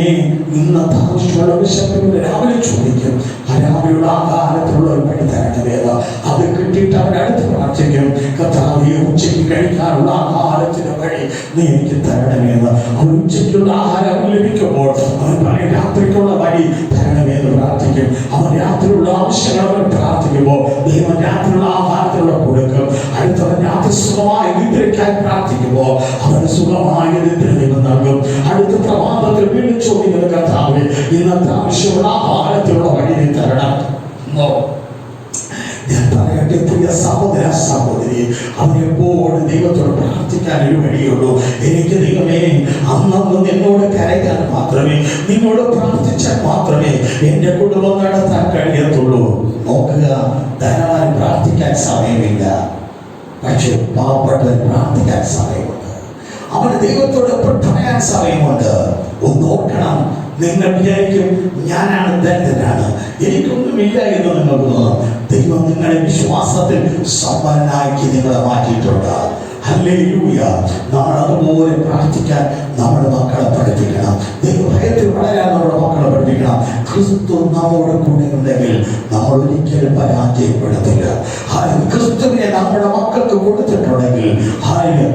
ഇന്നത്തെ ആവശ്യമുള്ള വിശപ്പിനോട് രാവിലെ ചോദിക്കും, രാവിലെയുള്ള ആഹാരത്തിലുള്ള ഒരു പണി തരണമേത. അത് കിട്ടിയിട്ട് അവൻ അടുത്ത് പ്രാർത്ഥിക്കും, കർത്താവേ ഉച്ചയ്ക്ക് കഴിക്കാനുള്ള ആഹാരത്തിന്റെ വഴി നീ എനിക്ക് തരണമേന്ന്. അവൻ ഉച്ചയ്ക്കുള്ള ആഹാരം ലഭിക്കുമ്പോൾ അവൻ പറയും രാത്രിക്കുള്ള വഴി തരണമേന്ന് പ്രാർത്ഥിക്കും. അവൻ രാത്രിയുള്ള ആവശ്യങ്ങൾ അവൻ പ്രാർത്ഥിക്കുമ്പോൾ ദൈവം രാത്രിയുള്ള ആഹാരത്തിലുള്ള കൊടുക്കും. അടുത്തവൻ രാത്രി സുഖമായ നിദ്രയ്ക്കായി പ്രാർത്ഥിക്കുമ്പോൾ അവന് സുഖമായ നിദ്ര ദൈവം നൽകും. അടുത്ത പ്രഭാതത്തിൽ വീണ്ടും ചോദിക്കുന്ന കർത്താവേ ഇന്നത്തെ ആവശ്യമുള്ള ആഹാരത്തിലുള്ള വഴി നീ തരണം. ഞാൻ പറയട്ടെ പ്രിയ സഹോദര സഹോദരി, അവനെപ്പോഴും ദൈവത്തോട് പ്രാർത്ഥിക്കാൻ ഒരു വഴിയുള്ളൂ. എനിക്ക് ദൈവമേ അന്നന്ന് നിന്നോട് കരയാൻ മാത്രമേ, നിന്നോട് പ്രാർത്ഥിച്ചാൽ മാത്രമേ എന്റെ കുടുംബം നടത്താൻ കഴിയത്തുള്ളൂ. നോക്കുക, ധനവാൻ പ്രാർത്ഥിക്കാൻ സമയമില്ല, പക്ഷെ പാവപ്പെട്ടവൻ പ്രാർത്ഥിക്കാൻ സമയമുണ്ട്. അവന് ദൈവത്തോട് പറയാൻ സമയമുണ്ട്. ഒന്ന് നോക്കണം, നിങ്ങൾ വിചാരിക്കും ഞാനാണ് ദരിദ്രനാണ്, എനിക്കൊന്നുമില്ല എന്ന് നിങ്ങൾക്ക് തോന്നും. ദൈവം നിങ്ങളെ വിശ്വാസത്തിൽ സമ്പന്നനാക്കി നിങ്ങളെ മാറ്റിയിട്ടുണ്ട്. ഹല്ലേലൂയ. നമ്മൾ അതുപോലെ പ്രാർത്ഥിക്കാൻ നമ്മുടെ മക്കളെ പഠിപ്പിക്കണം. ദൈവഭയത്തിൽ വളരാൻ നമ്മുടെ മക്കളെ പഠിപ്പിക്കണം. ക്രിസ്തു നമ്മോട് കൂടെ ഉണ്ടെങ്കിൽ നമ്മൾ ഒരിക്കലും പരാജയപ്പെടത്തില്ല. ക്രിസ്തുവിനെ നമ്മുടെ മക്കൾക്ക് കൊടുത്തിട്ടുണ്ടെങ്കിൽ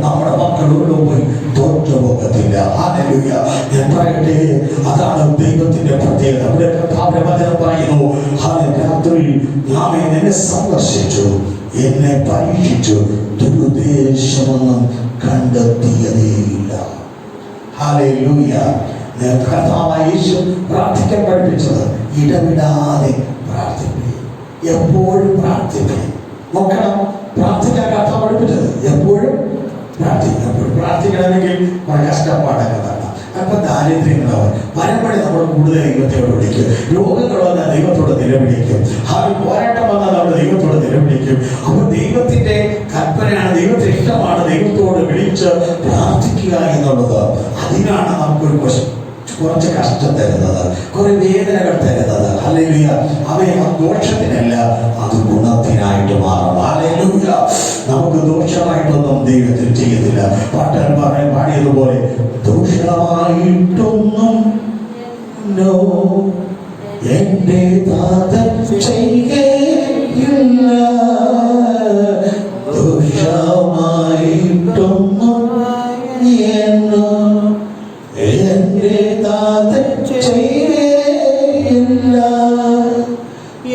നമ്മുടെ മക്കൾ പോയി തോറ്റുപോകത്തില്ല. ഹല്ലേലൂയ. ഞാൻ പറയട്ടെ, അതാണ് ദൈവത്തിന്റെ പ്രത്യേകത. ഇവിടെ കർത്താവിന്റെ വചനം പറയുന്നു, രാത്രി ഞാൻ എന്നെ സന്ദർശിച്ചു, എന്നെ പരീക്ഷിച്ചു, ദുരുദ്ദേശമൊന്നും കണ്ടെത്തിയതേയില്ല. ഹല്ലേലൂയ. കർത്താവായ യേശു പ്രാർത്ഥിക്കാൻ പഠിപ്പിച്ചത് ഇടവിടാതെ പ്രാർത്ഥിക്കുക, എപ്പോഴും പ്രാർത്ഥിക്കുക. നോക്കണം, പ്രാർത്ഥിക്കാൻ കർത്താവ് പഠിപ്പിച്ചത് എപ്പോഴും പ്രാർത്ഥിക്കുക. എപ്പോഴും പ്രാർത്ഥിക്കണമെങ്കിൽ കുറെ കഷ്ടപ്പാടൊക്കെ വേണം. അപ്പൊ ദാരിദ്ര്യങ്ങളാവും, പരമ്പര നമ്മൾ കൂടുതൽ ദൈവത്തോട് വിളിക്കും. രോഗങ്ങൾ വന്നാൽ ദൈവത്തോട് നിലവിളിക്കും. പോരാട്ടം വന്നാൽ നമ്മൾ ദൈവത്തോട് നിലവിളിക്കും. അപ്പൊ ദൈവത്തിന്റെ കൽപ്പനയാണ്, ദൈവത്തിന് ഇഷ്ടമാണ് ദൈവത്തോട് വിളിച്ച് പ്രാർത്ഥിക്കുക എന്നുള്ളത്. അതിനാണ് നമുക്കൊരു കുറച്ച് കഷ്ടം തരുന്നത്, കുറെ വേദനകൾ തരുന്നത്. ഹല്ലേലൂയ. അവയെ ദോഷത്തിനല്ല, അത് ഗുണത്തിനായിട്ട് മാറും. ഹല്ലേലൂയ. നമുക്ക് ദോഷമായിട്ടൊന്നും ദൈവത്തിൽ ചെയ്യത്തില്ല. പാട്ടൻ പാടിയതുപോലെ ദോഷമായിട്ടൊന്നും എന്റെ ദാതൻ ചെയ്യയില്ല, ദോഷമായിട്ടൊന്നും എന്റെ ദാതൻ ചെയ്യയില്ല,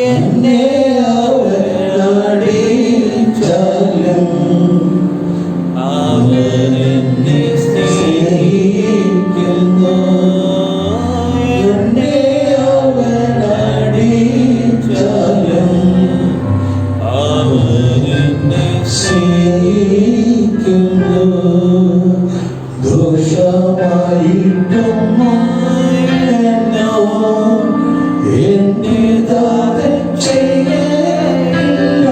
എന്നെ അവനടിച്ചാലും അവനെന്നെ സ്നേഹിക്കുന്നു, എന്നെ അവനടിച്ചാലും അവനെന്നെ സ്നേഹിക്കുന്നു, ദോഷമായിട്ടൊന്നും എന്നെ ദാതൻ ചെയ്യയില്ല,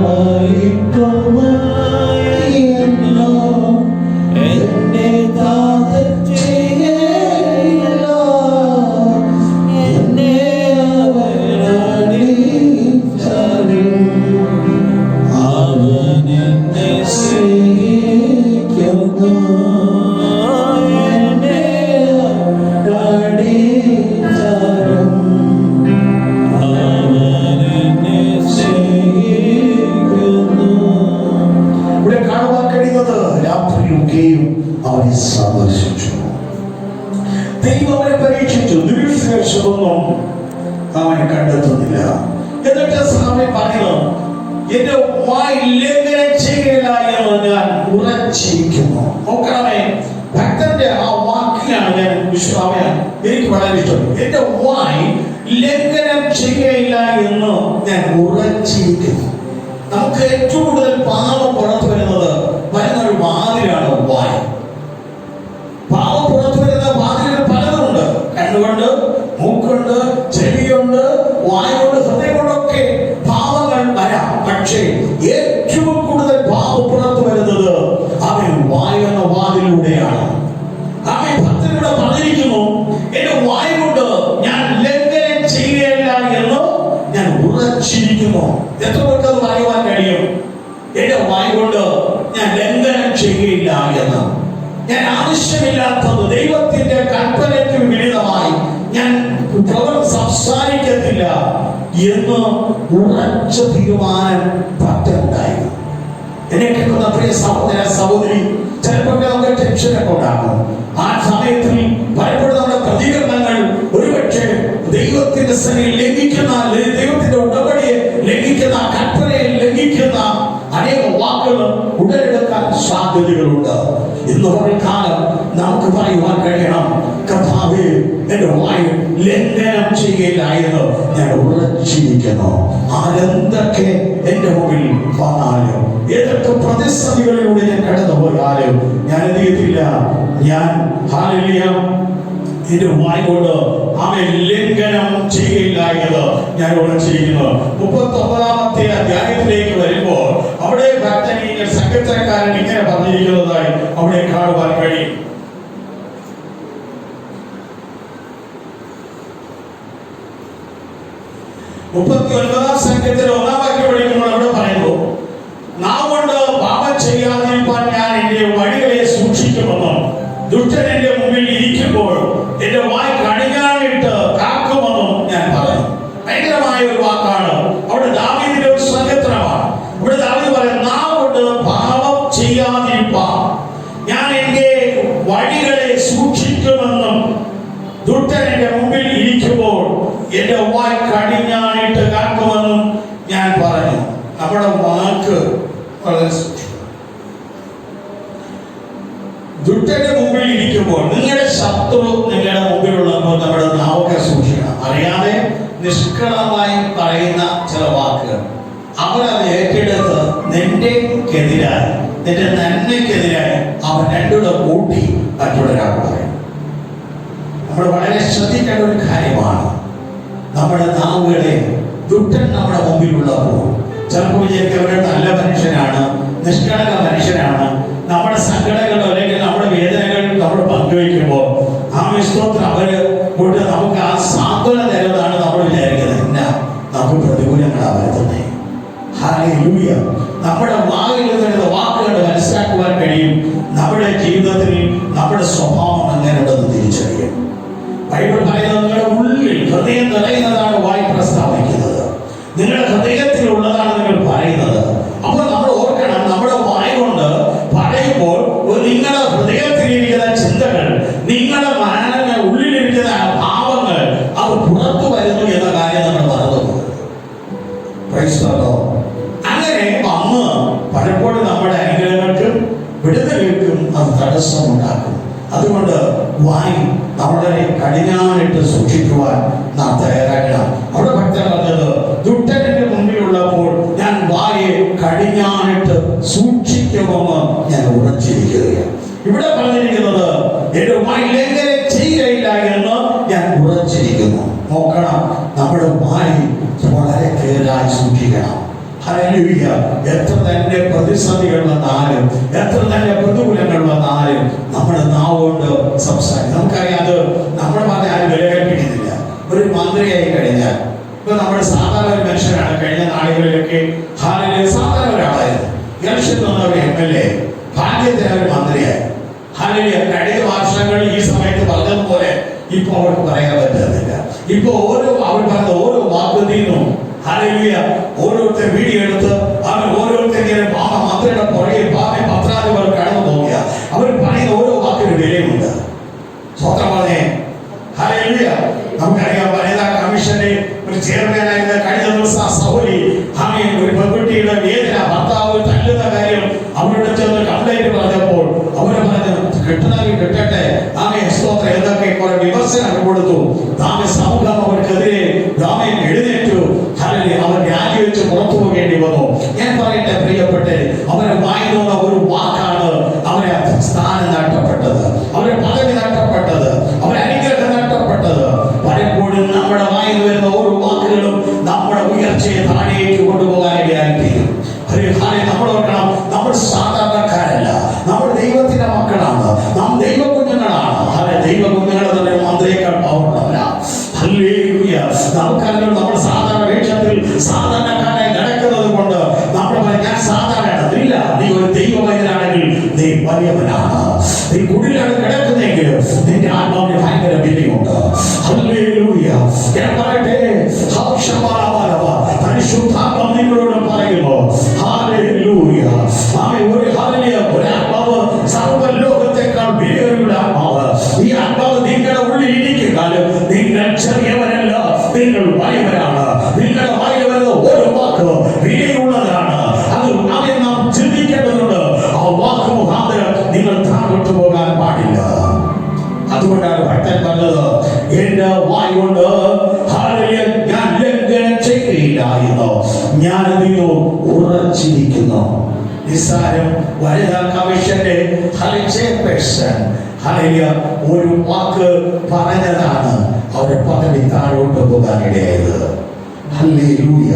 ദോഷമായിട്ടൊന്നും എന്നെ ദാതൻ ചെയ്യയില്ല, എന്നെ അവനടിച്ചാലും അവനെന്നെ സ്നേഹിക്കുന്നു, എന്നെ അടിച്ചാലും അവനെന്നെ സ്നേഹിക്കുന്നു. ഇവിടെ കാണുവാൻ കഴിയുന്നത് രാത്രിയൊക്കെയും അവനെ സന്ദർശിച്ചു, ദൈവം അവനെ പരീക്ഷിച്ചു, ദുരുദ്ദേശമൊന്നും അവനെ കണ്ടെത്തുന്നില്ല. എന്നിട്ട് സ്വാമി പറയുന്നു, എന്റെ വായ് ലംഘനം ചെയ്യുകയില്ല എന്ന് ഞാൻ ഉറച്ചിരിക്കുന്നു. നോക്കണമേ, ഭക്തന്റെ ആ വാക്കിലാണ് ഞാൻ അവൻ എനിക്ക് വളരെ ഇഷ്ടം. എന്റെ വായ് ലംഘനം ചെയ്യുകയില്ല എന്ന് ഞാൻ ഉറച്ചിരിക്കുന്നു. നമുക്ക് ഏറ്റവും കൂടുതൽ പാപം പുറത്തു വരുന്നത് ഒരു വാതിലാണ് വായ്. പാപം പുറത്തു വരുന്ന വാതിലുകൾ പലതുണ്ട്. കണ്ണുകൊണ്ട്, മൂക്കുണ്ട്, ചെവിയുണ്ട്, വായുകൊണ്ട്, ഹൃദയം കൊണ്ടൊക്കെ പാപങ്ങൾ വരാം. പക്ഷേ ഏറ്റവും കൂടുതൽ പാപം പുറത്തു വരുന്നത് അവൻ വായു എന്ന വാതിലൂടെയാണ്. അവൻ ഭക്തനോട് പറഞ്ഞിരിക്കുന്നു, എന്റെ വായു കൊണ്ട് ഞാൻ ലംഘനം ചെയ്യുകയില്ല എന്ന് ഞാൻ ഉറച്ചിരിക്കുന്നു. എത്ര പേർക്ക് അത് പറയുവാൻ കഴിയും? എന്റെ വായു കൊണ്ട് ഞാൻ ലംഘനം ചെയ്യുകയില്ല എന്ന്. ഞാൻ ആവശ്യമില്ലാത്തത്, ദൈവത്തിന്റെ കൽപ്പനയ്ക്ക് വിപരീതമായി ഞാൻ സംസാരിക്കത്തില്ല എന്ന് ഉറച്ച തീരുമാനം ഭക്തനുണ്ടായിരുന്നു. എന്നെ കേൾക്കുന്ന പ്രിയ സഹോദര സഹോദരി, ചിലപ്പോൾ നമുക്ക് ടെൻഷനൊക്കെ ഉണ്ടാകും. ആ സമയത്തിൽ പലപ്പോഴും നമ്മുടെ പ്രതികരണങ്ങൾ ഒരുപക്ഷെ ദൈവത്തിന്റെ സന്നിധിയിൽ ലംഘിക്കുന്ന, ദൈവത്തിന്റെ ഉടമ്പടിയെ ലംഘിക്കുന്ന, കൽപ്പനയെ ലംഘിക്കുന്ന അനേക വാക്കുകൾ ഉടലെടുക്കാൻ സാധ്യതകളുണ്ട്. ഇന്ന് കാലം നമുക്ക് പറയുവാൻ കഴിയണം, കർത്താവേ, എന്റെ വായു ലംഘനം ചെയ്യുകയില്ല എന്ന് ഞാൻ ഉറച്ചിരിക്കുന്നു. ആരെന്തൊക്കെ എന്റെ മുമ്പിൽ വന്നാലും, ഏതൊക്കെ പ്രതിസന്ധികളിലൂടെ ഞാൻ കടന്നു പോയാലും ഞാൻ എന്ത് ചെയ്യത്തില്ല. ഞാൻ ഹല്ലേലൂയ എന്റെ വായു കൊണ്ട് അവൻ ലംഘനം ചെയ്യുകയില്ല എന്ന് ഞാൻ ഉറച്ചിരിക്കുന്നു. 39-ാമത്തെ അധ്യായത്തിലേക്ക് വരുമ്പോൾ അവിടെ ഭക്തനീയ സംഘത്തരക്കാരൻ ഇങ്ങനെ പറഞ്ഞിരിക്കുന്നതായി അവിടെ കാണുവാൻ കഴിയും. 39-ാം സംഘത്തിൽ 1-ാം വാക്യം പഠിക്കുമ്പോൾ അവിടെ പറയുന്നു, നാം കൊണ്ട് പാപം ചെയ്യാതിരിക്കാൻ ഞാൻ എന്റെ വഴികളെ സൂക്ഷിക്കുമെന്നും ദുഷ്ടൻ എന്റെ മുമ്പിൽ ഇരിക്കുമ്പോൾ എന്റെ വായ് കടിഞ്ഞാണിട്ട് കാക്കുമെന്നും ഞാൻ പറഞ്ഞു. ഭയങ്കരമായ ഒരു വാക്കാണ്. അവിടെ ദാവീദിന്റെ ഒരു സംഘത്തനമാണ്. ഇവിടെ ദാവീദ് പറയുന്നത്, നാം കൊണ്ട് പാപം ചെയ്യാതിരിക്കാൻ ഞാൻ എന്റെ വഴികളെ സൂക്ഷിക്കുമെന്നും ദുഷ്ടൻ എന്റെ മുമ്പിൽ ഇരിക്കുമ്പോൾ എന്റെ വായ് കടിഞ്ഞാണിട്ട് കാക്കുമെന്നും ഞാൻ പറഞ്ഞു. നമ്മുടെ വാക്ക് വളരെ സൂക്ഷിക്കണം. ദുഷ്ടന്റെ മുമ്പിൽ ഇരിക്കുമ്പോൾ, നിങ്ങളുടെ ശത്രു നിങ്ങളുടെ മുമ്പിലുള്ളപ്പോൾ നമ്മുടെ നാവൊക്കെ സൂക്ഷിക്കണം. അറിയാതെ നിഷ്കളമായി പറയുന്ന ചില വാക്കുകൾ അവരത് ഏറ്റെടുത്ത് നിന്റെക്കെതിരായി, നിന്റെ നന്മയ്ക്കെതിരായി അവൻ രണ്ടുകൂടെ കൂട്ടി മറ്റുള്ളവരാൾ പറയും. നമ്മൾ വളരെ ശ്രദ്ധിക്കേണ്ട ഒരു കാര്യമാണ്. നമ്മുടെ നാവുകളെ ദുഷ്ടൻ നമ്മുടെ മുമ്പിലുള്ളപ്പോൾ ചിലപ്പോൾ വിചാരിക്കവരെ നല്ല മനുഷ്യനാണ്, നിഷ്കളങ്ക മനുഷ്യനാണ്. നമ്മുടെ സങ്കടങ്ങളോ അല്ലെങ്കിൽ നമ്മുടെ വേദനകൾ നമ്മൾ പങ്കുവയ്ക്കുമ്പോൾ ആ വിശ്വത്തിൽ അവര് കൊണ്ട് നമുക്ക് ആ സാന്ത്വന തരുന്നതാണ് നമ്മൾ വിചാരിക്കുന്നത്. എന്നാ നമുക്ക് പ്രതികൂലങ്ങളാണ് വരുന്നത്. ഹല്ലേലൂയ. നമ്മുടെ വായിൽ വരുന്ന വാക്കുകൾ മനസ്സിലാക്കുവാൻ കഴിയും. നമ്മുടെ ജീവിതത്തിൽ നമ്മുടെ സ്വഭാവം എങ്ങനെയുണ്ടെന്ന് തിരിച്ചറിയും. ബൈബിൾ പറയുന്നത്, നിങ്ങളുടെ ഉള്ളിൽ ഹൃദയം നിറയുന്നതാണ് വായി പ്രസ്താവിക്കുന്നത്. നിങ്ങളുടെ ഹൃദയത്തിലുള്ളതാണ് നിങ്ങൾ പറയുന്നത്. അപ്പോൾ നമ്മൾ ഓർക്കണം, നമ്മുടെ വായ് കൊണ്ട് പറയുമ്പോൾ നിങ്ങളുടെ ഹൃദയത്തിലിരിക്കുന്ന ചിന്തകൾ, നിങ്ങളുടെ മനസ്സിന്റെ ഉള്ളിലിരിക്കുന്ന ഭാവങ്ങൾ അത് പുറത്തു വരുന്നു എന്ന കാര്യം നമ്മൾ മറന്നു. അങ്ങനെ വന്ന് പലപ്പോഴും നമ്മുടെ അനുഗ്രഹങ്ങൾക്ക് വിടുതലുകൾക്കും അത് തടസ്സമുണ്ടാക്കും. അതുകൊണ്ട് വായ് നമ്മുടെ കടിഞ്ഞാണിട്ട് സൂക്ഷിക്കുവാൻ നാം തയ്യാറാക്കണം. അവിടെ ഭക്തൻ പറഞ്ഞത്, ദുഷ്ടന്റെ മുമ്പിലുള്ളപ്പോൾ ഞാൻ വായെ കടിഞ്ഞാണിട്ട് സൂക്ഷിക്കുമെന്ന് ഞാൻ ഉറച്ചിരിക്കുകയാണ്. ഇവിടെ പറഞ്ഞിരിക്കുന്നത്, എന്റെ വായ് ലംഘനം ചെയ്യുകയില്ല എന്ന് ഞാൻ ഉറച്ചിരിക്കുന്നു. നോക്കണം, നമ്മുടെ വായ് വളരെ കേടായി സൂക്ഷിക്കണം. ഹല്ലേലൂയ. എത്ര തന്നെ പ്രതിസന്ധികൾ വന്നാലും, എത്ര തന്നെ പ്രതികൂലങ്ങൾ വന്നാലും നമ്മുടെ നാവുകൊണ്ട് സംസാരിക്കും. നമുക്കറിയാം, അത് നമ്മുടെ പറഞ്ഞ ആരും വില കൽപ്പിക്കുന്നില്ല. ഒരു മന്ത്രിയായി കഴിഞ്ഞാൽ, ഇപ്പൊ നമ്മുടെ സാധാരണ ഒരു മനുഷ്യനാണ്. കഴിഞ്ഞ നാളുകളിലൊക്കെ സാധാരണ ഒരാളായിരുന്നു. ഇലക്ഷൻ വന്നവർ MLA, ഭാഗ്യത്തിന് അവർ മന്ത്രിയായി. ഹല്ലേലൂയ. കഴിഞ്ഞ വർഷങ്ങളിൽ ഈ സമയത്ത് പറഞ്ഞതുപോലെ ഇപ്പൊ അവർക്ക് പറയാൻ പറ്റുന്നില്ല. ഇപ്പൊ അവർ പറഞ്ഞ ഓരോ വാഗ്ദത്തിനും ഹല്ലേലൂയ ഓരോരുത്തർ വീഡിയോ എടുത്ത് അവർ ഓരോരുത്തർ മന്ത്രിയുടെ പുറകെ പത്രാധിപർ കടന്നു പോവുക. അവർ പറയുന്ന ഓരോ വാക്കിന് വിലയുണ്ട്. സ്വന്തം പറഞ്ഞേ ഹല്ലേലൂയ. നമുക്കറിയാം, വനിതാ കമ്മീഷന്റെ ഒരു ചെയർമാനായിരുന്ന കഴിഞ്ഞ ദിവസം സഹോദരി ഒരു പെൺകുട്ടിയുടെ വേദന, ഭർത്താവ് തല്ലുന്ന കാര്യം അവരുടെ ചെന്ന് കംപ്ലൈന്റ് പറഞ്ഞപ്പോൾ അവര് പറഞ്ഞു, കിട്ടണമെങ്കിൽ കിട്ടട്ടെ, സ്തോത്രം, എന്തൊക്കെ കുറെ പറയുന്ന ഓരോ വാക്കുകളും നമ്മുടെ ഉയർച്ചയെ താഴേക്ക് കൊണ്ടുപോകാനിടയായി തീരും. നമ്മൾ ഓർക്കണം, നമ്മൾ സാധാരണക്കാരല്ല, നമ്മൾ ദൈവത്തിന്റെ മക്കളാണ്, നാം ദൈവ കുഞ്ഞുങ്ങളാണ്. ദൈവ കുഞ്ഞുങ്ങൾ തന്നെ മന്ത്രിയേക്കാൾ പവറുള്ളവരാ. നമുക്കറിയാം, നമ്മൾ സാധാരണ വേഷത്തിൽ സാധാരണക്കാരായി നടക്കുന്നത് കൊണ്ട് നമ്മൾ ഞാൻ സാധാരണ ഇല്ല. നീ ഒരു ദൈവവൈദ്യനാണെങ്കിൽ നീ വലിയവനാണ്. നീ കുടിലാണ് കിടക്കുന്നെങ്കിൽ നിന്റെ ആത്മാവിന് ഭയങ്കര വിലയുണ്ട്. ഞാൻ പറയട്ടെ, പരിശുദ്ധാത്മ നിങ്ങളോട് പറയുമോ ഒരു ആത്മാവ് സർവ്വലോകത്തെക്കാൾ വിലയുള്ള ആത്മാവ്. ഈ ആത്മാവ് നിങ്ങളുടെ ഉള്ളിൽ ഇരിക്കാലും നിങ്ങൾ ചെറിയവരല്ല, നിങ്ങൾ വലിയവരാണ്. നിങ്ങളുടെ വായിൽ വരുന്ന ഓരോ വാക്ക് വിലയുള്ളതാണ്. അത് അവൻ നാം ചിന്തിക്കേണ്ടതുണ്ട്. ആ വാക്ക് മുഖാന്തരം നിങ്ങൾ താഴോട്ട് പോകാൻ പാടില്ല. അതുകൊണ്ടാണ് ഭക്തൻ പറഞ്ഞത്, എന്റെ വായ് കൊണ്ട് ഞാൻ ലംഘനം ചെയ്യുകയില്ല എന്ന് ഞാൻ അതിനോ ഉറച്ചിരിക്കുന്നു. നിസ്സാരം വനിതാ കമ്മീഷന്റെ ചെയർപേഴ്സൺ ഒരു വാക്ക് പറഞ്ഞതാണ് അവരുടെ പദവി താഴോട്ട് പോകാനിടയായത്. ഹല്ലേലൂയ.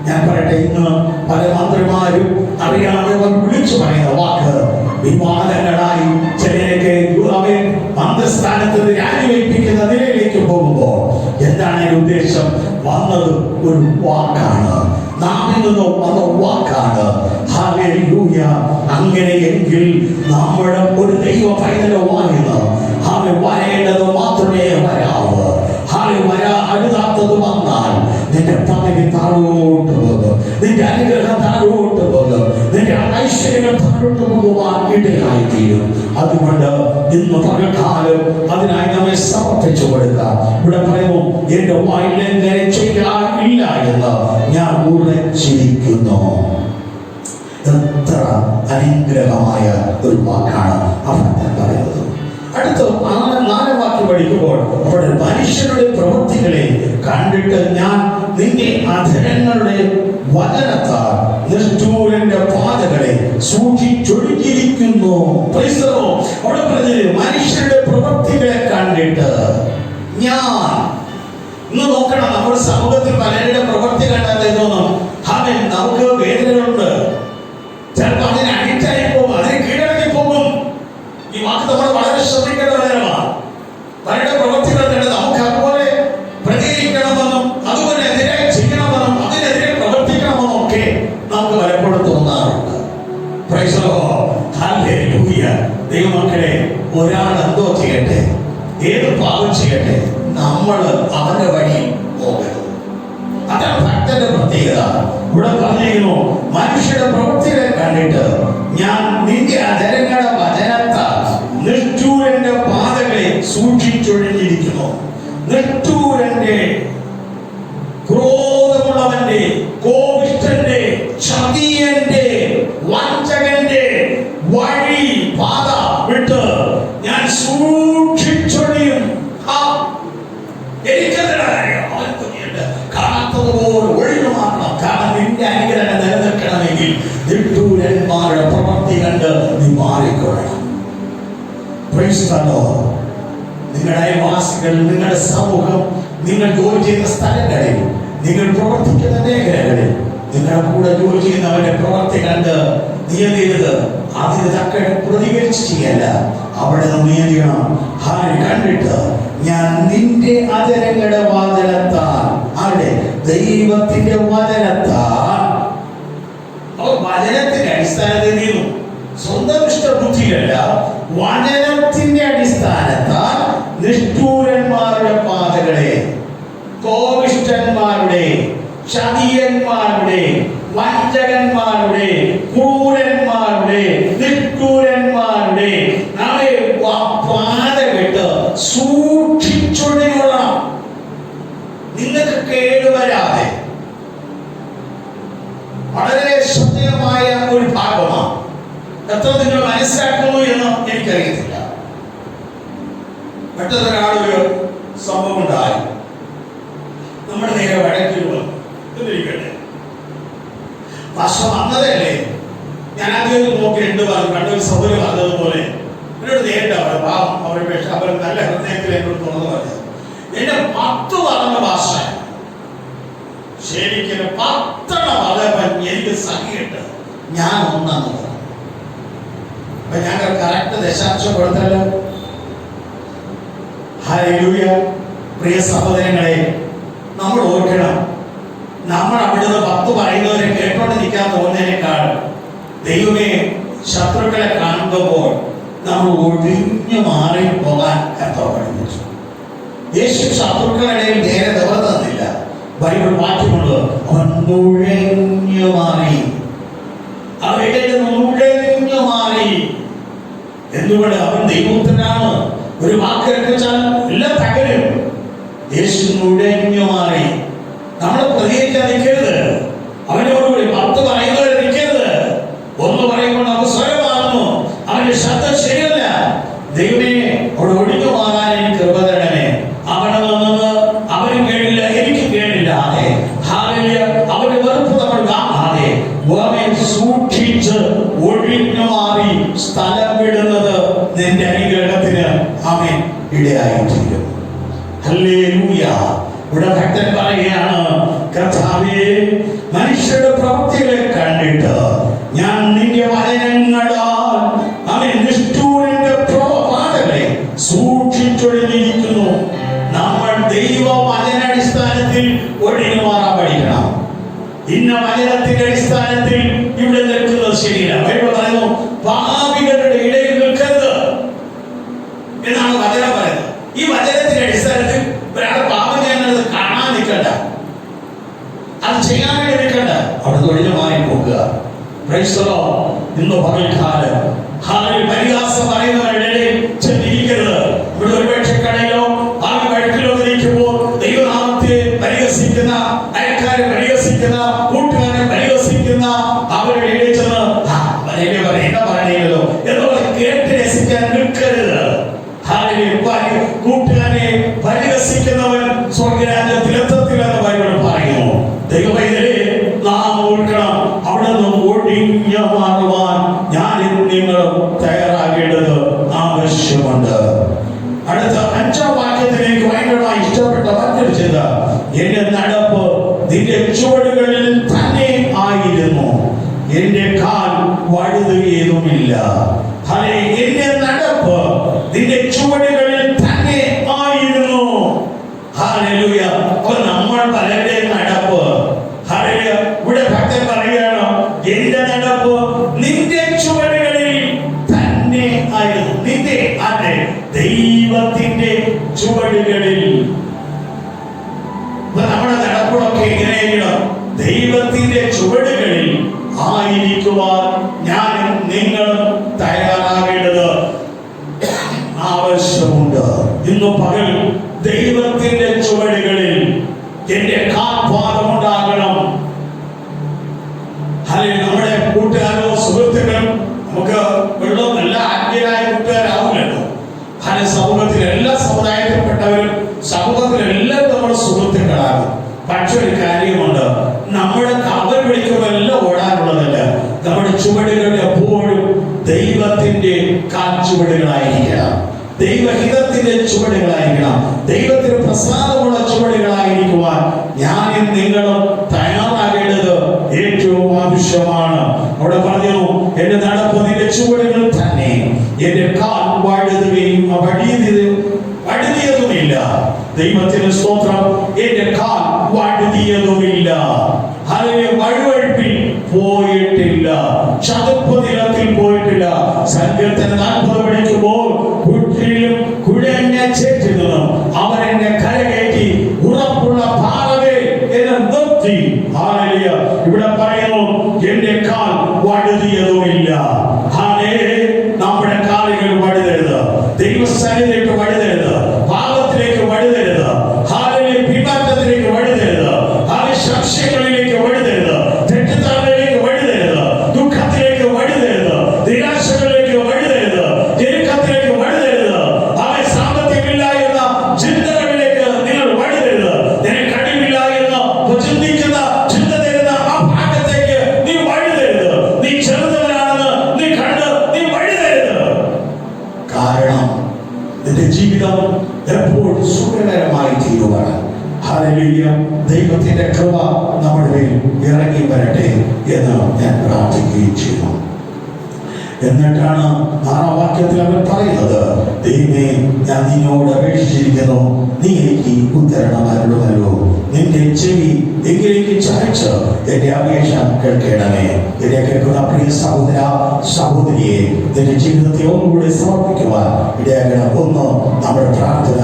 ഞാൻ പറയട്ടെ, ഇന്ന് പല മന്ത്രിമാരും അറിയാതെ വിളിച്ചു പറയുന്ന വാക്ക് വിവാദങ്ങളായി ചിലരൊക്കെ അവൻ മന്ത്രിസ്ഥാനത്ത് രാജിവെപ്പിക്കുന്ന നിലയിലേക്ക് പോകുമ്പോൾ എന്താണ് അതിന്റെ ഉദ്ദേശം? വന്നത് ഒരു വാക്കാണ്, നാമിൽ നിന്നും വന്ന വാക്കാണ്. ഹല്ലേലൂയ. അങ്ങനെയെങ്കിൽ നമ്മുടെ ഒരു ദൈവ പൈതലെ വാങ്ങുന്നു അവൻ വരേണ്ടത് മാത്രമേ വരാവൂ. അരുതാത്തത് വന്നാൽ നിന്റെ പദവി താഴോട്ട് പോകും, നിന്റെ അനുഗ്രഹം താഴോട്ട് പോകും, നിന്റെ ഐശ്വര്യങ്ങൾ താഴോട്ട് പോകുവാൻ ഇടയായി തീരും. അതുകൊണ്ട് ഇന്ന് പകൽക്കാലം അതിനായി നമ്മെ സമർപ്പിച്ചു കൊടുക്കുക. ഇവിടെ പറയുന്നു, എന്റെ വായിൽ ലംഘനം ചെയ്യാനില്ല എന്ന് ഞാൻ ഉറച്ചിരിക്കുന്നു. എത്ര അനുഗ്രഹമായ ഒരു വാക്കാണ് അവൻ പറയുന്നത്. അടുത്ത 4 വാക്യം പഠിക്കുമ്പോൾ അവിടെ മനുഷ്യരുടെ പ്രവൃത്തികളെ കണ്ടിട്ട് ഞാൻ നിന്റെ അധരങ്ങളുടെ വചനത്താൽ നിഷ്ഠൂരന്റെ പാതകളെ സൂക്ഷിച്ചൊഴുകിയിരിക്കുന്നു. അവിടെ പറഞ്ഞത് മനുഷ്യരുടെ പ്രവൃത്തികളെ കണ്ടിട്ട് ഞാൻ. ഇന്ന് നോക്കണം, നമ്മുടെ സമൂഹത്തിൽ പലരുടെ പ്രവൃത്തി കണ്ടാൽ തോന്നും അവൻ നമുക്ക് വേദനകളുണ്ട്, ചിലപ്പോൾ അതിന് അഡിക്റ്റായി പോകും, അതിന് കീഴടങ്ങി പോകും. ഈ വാക്ക് നമ്മൾ വളരെ ശ്രദ്ധിക്കേണ്ട കാര്യമാണ്. പലരുടെ പ്രവൃത്തികൾ കണ്ട് നമുക്ക് അതുപോലെ പ്രതികരിക്കണമെന്നും അതുപോലെ എതിരായി ചെയ്യണമെന്നും അതിനെതിരെ പ്രവർത്തിക്കണമെന്നും ഒക്കെ നമുക്ക് പലപ്പോഴും തോന്നാറുണ്ട്. ദൈവമക്കളെ, ഒരാൾ എന്തോ ചെയ്യട്ടെ, ഏത് പാപം ചെയ്യട്ടെ, നമ്മൾ അവന്റെ വഴി പോകരുത്. അതാണ് ഭക്തന്റെ പ്രത്യേകത. ഇവിടെ പറഞ്ഞിരിക്കുന്നു, മനുഷ്യരുടെ പ്രവൃത്തികളെ കണ്ടിട്ട് ഞാൻ നിന്റെ അധരങ്ങളുടെ വചനത്താൽ നിഷ്ഠൂരന്റെ പാതകളെ സൂക്ഷിച്ചൊഴിഞ്ഞിരിക്കുന്നു. നിഷ്ഠൂരന്റെ, ക്രോധമുള്ളവന്റെ, കോപിഷ്ഠന്റെ, ചതിയന്റെ, വഞ്ചകന്റെ വഴി പാത വിട്ട് ഞാൻ സൂക്ഷിച്ചൊഴിയും. കാണാത്തതുപോലെ ഒഴിഞ്ഞു മാറണം. കാരണം നിന്റെ അനുഗ്രഹം നിലനിൽക്കണമെങ്കിൽ നിഷ്ഠൂരന്മാരുടെ പ്രവൃത്തി കണ്ട് നീ മാറിക്കൊള്ളണം. നിങ്ങളുടെ അയൽവാസികൾ, നിങ്ങളുടെ സമൂഹം, നിങ്ങൾ ജോലി ചെയ്യുന്ന സ്ഥലങ്ങളിൽ, നിങ്ങൾ പ്രവർത്തിക്കുന്ന മേഖലകളിൽ നിങ്ങളുടെ കൂടെ ജോലി ചെയ്യുന്നവരുടെ പ്രവൃത്തി കണ്ട് നിയന്ത്രിക്കരുത്. അതിന് തക്ക പ്രതികരിച്ച് ചെയ്യല്ല, അവിടെ നിയന്ത്രണം. കണ്ടിട്ട് ഞാൻ നിന്റെ അധരങ്ങളുടെ വചനത്താൽ, അവിടെ ദൈവത്തിന്റെ വചനത്താൽ, വചനത്തിന്റെ അടിസ്ഥാനത്തിൽ നീന്നു, സ്വന്തം ഇഷ്ടബുദ്ധിയല്ല, വചനത്തിന്റെ അടിസ്ഥാനത്താൽ നിഷ്ഠൂരന്മാരുടെ പാതകളെ, കോപിഷ്ഠന്മാരുടെ, ചതിയന്മാരുടെ, വഞ്ചകന്മാരുടെ, ക്രൂരന്മാരുടെ, നിഷ്ഠൂരന്മാരുടെ പാത വിട്ട് സൂക്ഷിച്ചൊഴിഞ്ഞോളണം. നിങ്ങൾക്ക് കേടുവരാതെ. വളരെ ശ്രദ്ധേയമായ ഒരു ഭാഗമാണ്. എത്ര നിങ്ങൾ മനസ്സിലാക്കുന്നു എന്ന് എനിക്കറിയത്തില്ല. പെട്ടെന്നൊരാളൊരു സംഭവം ഉണ്ടായി, നമ്മുടെ നേരെ വഴക്കിൽ വന്നിരിക്കട്ടെ. വർഷം വന്നതല്ലേ, ഞാൻ ആദ്യം നോക്കി 2 പറഞ്ഞു, കണ്ടൊരു സൗകര്യം പറഞ്ഞതുപോലെ എന്നോട് നേരിട്ട് അവരുടെ ഭാവം, അവരുടെ പക്ഷെ അവർ നല്ല ഹൃദയത്തിൽ എന്നോട് തുറന്നു പറഞ്ഞത്. എന്റെ 10 പറഞ്ഞ ഭാഷ ശരിക്കും 10 വലവൻ എനിക്ക് സഹിയിട്ട് ഞാൻ ഒന്നാണ് പറഞ്ഞു. അപ്പൊ ഞങ്ങൾ കറക്റ്റ് ദശാംശം കൊടുത്തല്ലോ. ഹല്ലേലൂയ. പ്രിയ സഹോദരങ്ങളെ, നമ്മൾ ഓർക്കണം, നമ്മൾ അവിടുന്ന് 10 പറയുന്നവരെ കേട്ടോണ്ട് നിൽക്കാൻ തോന്നുന്നതിനേക്കാൾ ദൈവമേ ശത്രുക്കളെ കാണുമ്പോൾ നമ്മൾ ഒഴിഞ്ഞു മാറി പോകാൻ കർത്താവ് പഠിപ്പിച്ചു. യേശു ശത്രുക്കളുടെ നേരെ നിവർന്നില്ല. ബൈബിൾ വാക്യമുണ്ട്, അവൻ നുഴഞ്ഞു മാറി. അവരുടെ നുഴഞ്ഞു മാറി. എന്തുകൊണ്ട്? അവൻ ദൈവത്തിനാണ്. ഒരു വാക്ക് കേൾപ്പിച്ചാൽ എല്ലാം തകരും. യേശു നുഴഞ്ഞു മാറി. നമ്മൾ പ്രതികരിക്കാൻ നിൽക്കരുത്. അവനോടുകൂടി 10 പറയുന്നവരെ നിൽക്കരുത്. 1 പറയുമ്പോൾ നമുക്ക് സ്വയം മാറുന്നു. അവന്റെ ശബ്ദം ശരിയല്ല. ദൈവമേ അവിടെ ഒഴിഞ്ഞു മാറാൻ എനിക്ക് കൃപ തരണമേ. അവിടെ നിന്ന് അവനും കേടില്ല, എനിക്കും കേടില്ല. അതെ, ഹല്ലേലൂയ. അവന്റെ വെറുപ്പ് നമ്മൾ കാണാതെ സൂക്ഷിച്ച് ഒഴിഞ്ഞു മാറി സ്ഥലം വിടുന്നത് നിന്റെ അനുഗ്രഹത്തിന് ആമേൻ ഇടയായിത്തീരും. ഹല്ലേലൂയ. ഇവിടെ ഭക്തൻ പറയുകയാണ്, കർത്താവേ മനുഷ്യരുടെ പ്രവൃത്തികളെ കണ്ടിട്ട് ഞാൻ നിന്റെ വചനങ്ങളാൽ അവൻ നിഷ്ഠൂരന്റെ പാതകളെ സൂക്ഷിച്ചൊഴിഞ്ഞിരിക്കുന്നു. നമ്മൾ ദൈവ വചനാടിസ്ഥാനത്തിൽ ഒഴിഞ്ഞു മാറാൻ പഠിക്കണം. ഇന്ന വചനത്തിന്റെ അടിസ്ഥാനത്തിൽ ഇവിടെ നിൽക്കുന്നത് ശരിയില്ല. ബൈബിൾ പറയുന്നു, പാപികളുടെ ഇടയിൽ നിൽക്കരുത് എന്നാണ് വചനം പറയുന്നത്. ഈ വചനത്തിന്റെ അടിസ്ഥാനത്തിൽ ഒരാൾ പാപം ചെയ്യുന്നത് കാണാൻ നിൽക്കണ്ട, അത് ചെയ്യാൻ വേണ്ടി നിൽക്കണ്ട, അവിടെ ഒഴിഞ്ഞു മാറി പോകുക. ഇന്ന് പകൽക്കാലം പരിഹാസം പറയുന്നവരുടെ ചെന്നിരിക്കരുത്. ഇവിടെ ഒരുപക്ഷെ കടയിലോ ഭാവി വഴക്കിലോ ഇരിക്കുമ്പോൾ ദൈവനാമത്തെ പരിഹസിക്കുന്ന, അയൽക്കാരെ പരിഹസിക്കുന്ന, കൂട്ടുകാരെ പരിഹസിക്കുന്ന അവരുടെ ഇടയിൽ ചെന്ന് എന്താ പറയണല്ലോ എന്നുള്ള കേട്ട് രസിക്കാൻ നിൽക്കരുത്. കൂട്ടുകാരെ പരിഹസിക്കുന്നവൻ സ്വർഗരാജ്യത്തിലെത്തത്തില്ലെന്ന് ബൈബിൾ പറയുന്നു. ദൈവമൈതലേ, നാം ഓർക്കണം, അവിടെ നിന്ന് ഒഴിഞ്ഞു മാറുവാൻ ഞാനും നിങ്ങളും തയ്യാറാകേണ്ടത് ആവശ്യമുണ്ട്. അടുത്ത 5-ാം വാക്യത്തിലേക്ക് ഭയങ്കരമായി ഇഷ്ടപ്പെട്ട മറ്റൊരു ചിന്ത, എന്റെ നടപ്പ് നിന്റെ ചുവടുകളിൽ തന്നെ ആയിരുന്നു, എന്റെ കാൽ വഴുതുകയുമില്ല. എന്റെ നടപ്പ് നിന്റെ ചുവടുകളിൽ തന്നെ ആയിരുന്നു. ഹല്ലേലൂയ. അപ്പൊ നമ്മൾ പലരുടെ നടപ്പ്, ഹല്ലേലൂയ, ഇവിടെ ഭക്തൻ പറയുകയാണ്, എന്റെ നടപ്പ് നിന്റെ ചുവടുകളിൽ തന്നെ ആയിരുന്നു. നിന്റെ അതെ ദൈവത്തിന്റെ ചുവടുകളിൽ. നമ്മുടെ നടപ്പുകളൊക്കെ എങ്ങനെയായിരിക്കണം? ദൈവത്തിന്റെ ചുവടുകളിൽ ആയിരിക്കുവാൻ ഞാനും നിങ്ങളും തയ്യാറാകേണ്ടത് ആവശ്യമുണ്ട്. ഇന്ന് പകൽ ദൈവത്തിന്റെ ചുവടുകളിൽ എന്റെ കാൽപാദം ഉണ്ടാകണം. നമ്മുടെ കൂട്ടുകാരോ സുഹൃത്തുക്കളും നമുക്ക് വെള്ളം നല്ല ആത്മീയരായ കൂട്ടുകാരാവില്ലല്ലോ. സമൂഹത്തിലെ എല്ലാ സമുദായത്തിൽപ്പെട്ടവരും സമൂഹത്തിലെല്ലാം നമ്മുടെ സുഹൃത്തുക്കളാകും. പക്ഷെ ഒരു കാര്യമുണ്ട്, നമ്മുടെ അവർ വിളിക്കുമ്പോൾ എല്ലാം ഓടാനുള്ളതല്ല. നമ്മുടെ ചുവടുകൾ എപ്പോഴും ദൈവത്തിന്റെ കാൽച്ചുവടുകളായിരിക്കണം, ദൈവഹിതത്തിന്റെ ചുവടുകളായിരിക്കണം, ദൈവത്തിന് പ്രസാദമുള്ള ചുവടുകളായിരിക്കുവാൻ ഞാനും നിങ്ങളും തയ്യാറാകേണ്ടത് ഏറ്റവും ആവശ്യമാണ്. അവിടെ പറഞ്ഞു, എന്റെ നടപ്പ് നിന്റെ ചുവടുകൾ തന്നെ, എന്റെ കാൽ വഴുതുകയും വഴുതിയതുമില്ല. ദൈവത്തിന് സ്തോത്രം. എന്റെ കാൽ വഴുതിയതുമില്ല. വഴുവഴുപ്പിൽ പോയിട്ടില്ല, ചതുപ്പ് നിലത്തിൽ പോയിട്ടില്ല. സങ്കീർത്തനം 40 പഠിക്കുമ്പോൾ കുറ്റിലും കുഴഞ്ഞ ചേറ്റിൽ നിന്നും അവൻ എന്നെ കരകയറ്റി ഉറപ്പുള്ള പാറമേൽ എന്നെ നിർത്തി. ഹല്ലേലൂയ. ഇവിടെ പറയുന്നു, എന്റെ കാൽ വഴുതിയതുമില്ല. നമ്മുടെ കാലുകൾ വഴുതരുത്, ദൈവസന്നിധിയിലേക്ക് വഴുതരുത്, പാപത്തിലേക്ക് വഴുതരുത്, പിന്മാറ്റത്തിലേക്ക് വഴുതരുത്, സംശയങ്ങളിലേക്ക് വഴുതരുത്, തെറ്റിദ്ധാരണയിലേക്ക് വഴുതരുത്, ദുഃഖത്തിലേക്ക് വഴുതരുത്, നിരാശകളിലേക്ക് വഴുതരുത്, ഞെരുക്കത്തിലേക്ക് വഴുതരുത്, സാമ്പത്തികമില്ല എന്ന ചിന്തകളിലേക്ക് നിങ്ങൾ വഴുതരുത്, നിനക്ക് കഴിവില്ല എന്ന് ചിന്തിക്കുന്ന ചിന്ത തരുന്ന ആ ഭാഗത്തേക്ക് നീ വഴുതരുത്. നീ ചെറുതവനാണെന്ന് നീ കണ്ട് നീ വഴുതരുത്. കാരണം നിന്റെ ജീവിതം എപ്പോഴും സുഖകരമായി തീരുവാണ്. ഹല്ലേലൂയ. ദൈവത്തിന്റെ കൃപ നമ്മുടെ മേൽ ഇറങ്ങി വരട്ടെ എന്ന് ഞാൻ പ്രാർത്ഥിക്കുകയും ചെയ്യുന്നു. എന്നിട്ടാണ് 6-ാം വാക്യത്തിൽ അവൻ പറയുന്നത്, ദൈവമേ, ഞാൻ നിന്നോട് അപേക്ഷിച്ചിരിക്കുന്നു, നീ എനിക്ക് ഉത്തരണം അരുളുമല്ലോ. നിന്റെ ചെവി എങ്കിലേക്ക് ചായച്ച് എന്റെ അപേക്ഷ കേൾക്കണമേ. എന്നെ കേൾക്കുന്ന പ്രിയ സഹോദര സഹോദരിയെ, നിന്റെ ജീവിതത്തെ ഒന്നുകൂടി സമർപ്പിക്കുവാൻ ഇടയാകണം. ഒന്ന്, നമ്മുടെ പ്രാർത്ഥന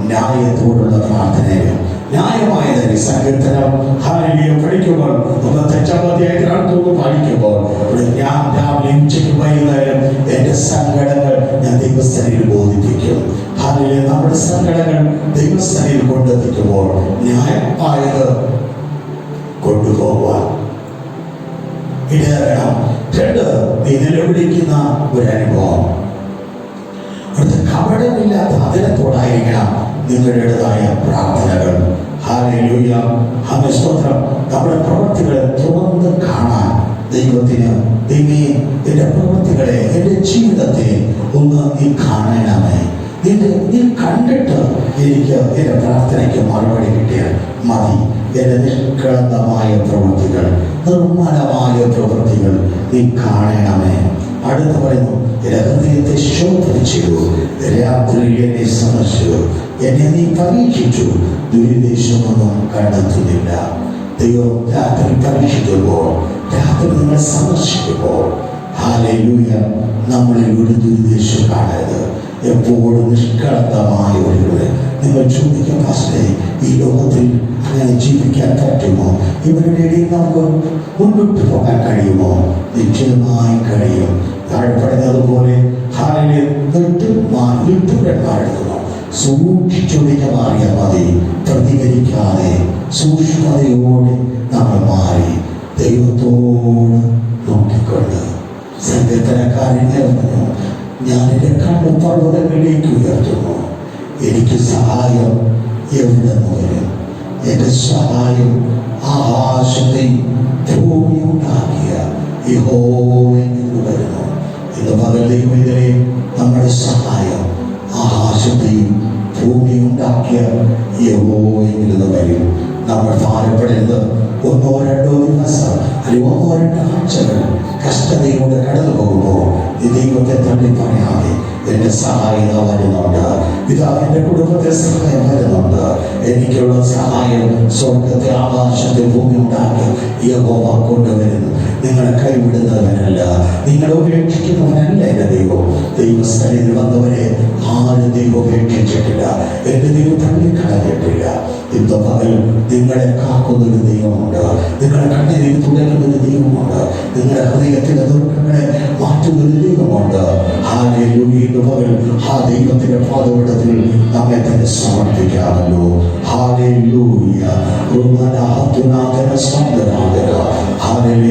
ന്യായത്തോടുള്ള പ്രാർത്ഥനയും ന്യായമായതിന് സങ്കീർത്തനം ഹല്ലേലൂയ പഠിക്കുമ്പോൾ നമ്മൾ തെറ്റാമതിയായിട്ട് പാലിക്കുമ്പോൾ ഞാൻ രാവിലെ ഉച്ചയ്ക്ക് വൈകുന്നേരം എൻ്റെ സങ്കടങ്ങൾ ഞാൻ ദൈവസ്ഥനിൽ ബോധിപ്പിക്കും. ഹല്ലേലൂയ, നമ്മുടെ സങ്കടങ്ങൾ ദൈവസ്ഥനിൽ കൊണ്ടെത്തിക്കുമ്പോൾ ന്യായമായത് കൊണ്ടുപോകുവാൻ ഇടയാകണം. 2, നീ നിലവിളിക്കുന്ന ഒരു അനുഭവം. അടുത്ത കപടമില്ലാത്ത അതിരത്തോടായിരിക്കണം നിങ്ങളുടേതായ പ്രാർത്ഥനകൾ. ഹല്ലേലൂയ, ആമേൻ, സ്തോത്രം. നമ്മുടെ പ്രവൃത്തികളെ തുറന്ന് കാണാൻ ദൈവത്തിന്, ദൈവമേ, എൻ്റെ പ്രവൃത്തികളെ, എൻ്റെ ജീവിതത്തെ ഒന്ന് നീ കാണണമേ. നീ കണ്ടിട്ട് എനിക്ക് എൻ്റെ പ്രാർത്ഥനയ്ക്ക് മറുപടി കിട്ടിയാൽ മതി. എൻ്റെ നിഷ്കളങ്കമായ പ്രവൃത്തികൾ, നിർമ്മലമായ പ്രവൃത്തികൾ നീ കാണണമേ. അടുത്ത് പറയുന്നു, എൻ്റെ ഹൃദയത്തെ ശോധന ചെയ്തു, രാത്രിയിൽ എന്നെ സന്ദർശിച്ചു, എന്നെ നീ പരീക്ഷിച്ചു, ദുരുദ്ദേശമൊന്നും കണ്ടെത്തുന്നില്ല. ദൈവം രാത്രി പരീക്ഷിക്കുമ്പോൾ, രാത്രി നിങ്ങളെ സന്ദർശിക്കുമ്പോൾ, ഹല്ലേലൂയ, നമ്മളിൽ ഒരു ദുരുദ്ദേശം കാണരുത്. എപ്പോഴും നിഷ്കളങ്കമായ ഒരു ഹൃദയം. നിങ്ങൾ ചോദിക്കും, പാസ്റ്ററെ, ഈ ലോകത്തിൽ അങ്ങനെ ജീവിക്കാൻ പറ്റുമോ? ഇവരുടെ ഇടയിൽ നമുക്ക് മുന്നോട്ട് പോകാൻ കഴിയുമോ? നിശ്ചയമായും കഴിയും. താഴെ പറഞ്ഞതുപോലെ ായിരുന്നു സൂക്ഷിച്ചൊഴിഞ്ഞ മാറിയാൽ മതി. പ്രതികരിക്കാതെ സൂക്ഷ്മതയോടെ നമ്മൾ മാറി ദൈവത്തോട് നോക്കിക്കൊണ്ട് സങ്കീർത്തനക്കാരൻ പറഞ്ഞു, ഞാൻ എൻ്റെ കണ്ണ് പർവ്വതങ്ങളിലേക്ക് ഉയർത്തുന്നു, എനിക്ക് സഹായം എവിടെ നിന്ന് വരും? എൻ്റെ സഹായം ആകാശത്തെയും ഭൂമി ഉണ്ടാക്കിയ യഹോവയിൽ നിന്ന് വരുന്നു. ഇന്ന് പകൽ ദൈവത്തിലെ നമ്മുടെ സഹായം ആകാശത്തെയും ഭൂമി ഉണ്ടാക്കിയ യഹോവയിൽ നിന്ന് വരും. നമ്മൾ ഭാരപ്പെടരുത്. 1-2 ദിവസം അല്ലെങ്കിൽ 1-2 ആഴ്ചകൾ കഷ്ടതയിലൂടെ കടന്നു പോകുമ്പോൾ ഈ ദൈവത്തെ തള്ളി പറയാതെ എൻ്റെ സഹായം വരുന്നുണ്ട്. ഇതാ എൻ്റെ കുടുംബത്തെ സഹായം വരുന്നുണ്ട്. എനിക്കുള്ള സഹായം സ്വർഗത്തെ ആകാശത്തെ ഭൂമി ഉണ്ടാക്കി യഹോവ കൊണ്ടുവരുന്നു. നിങ്ങളെ കൈവിടുന്നവനല്ല, നിങ്ങളെ ഉപേക്ഷിക്കുന്നവനല്ല എൻ്റെ ദൈവം. ദൈവസ്ഥലിൽ വന്നവരെ ആരും ദൈവം ഉപേക്ഷിച്ചിട്ടില്ല. എൻ്റെ ദൈവം തള്ളിക്കളഞ്ഞിട്ടില്ല. ഇന്ന് പകൽ നിങ്ങളെ കാക്കുന്നൊരു ദൈവമുണ്ട്. നിങ്ങളെ കണ്ണീരിൽ തുടരുന്നൊരു ദൈവമുണ്ട്. നിങ്ങളുടെ ഹൃദയത്തിലെ ദുർഗങ്ങളെ മാറ്റുന്നൊരു ദൈവമുണ്ട്. ഹല്ലേലൂയ, ഇന്ന് പകൽ ആ ദൈവത്തിന്റെ പാദപീഠത്തിൽ നമ്മെ തന്നെ സമർപ്പിക്കാമല്ലോ. ഹല്ലേലൂയ,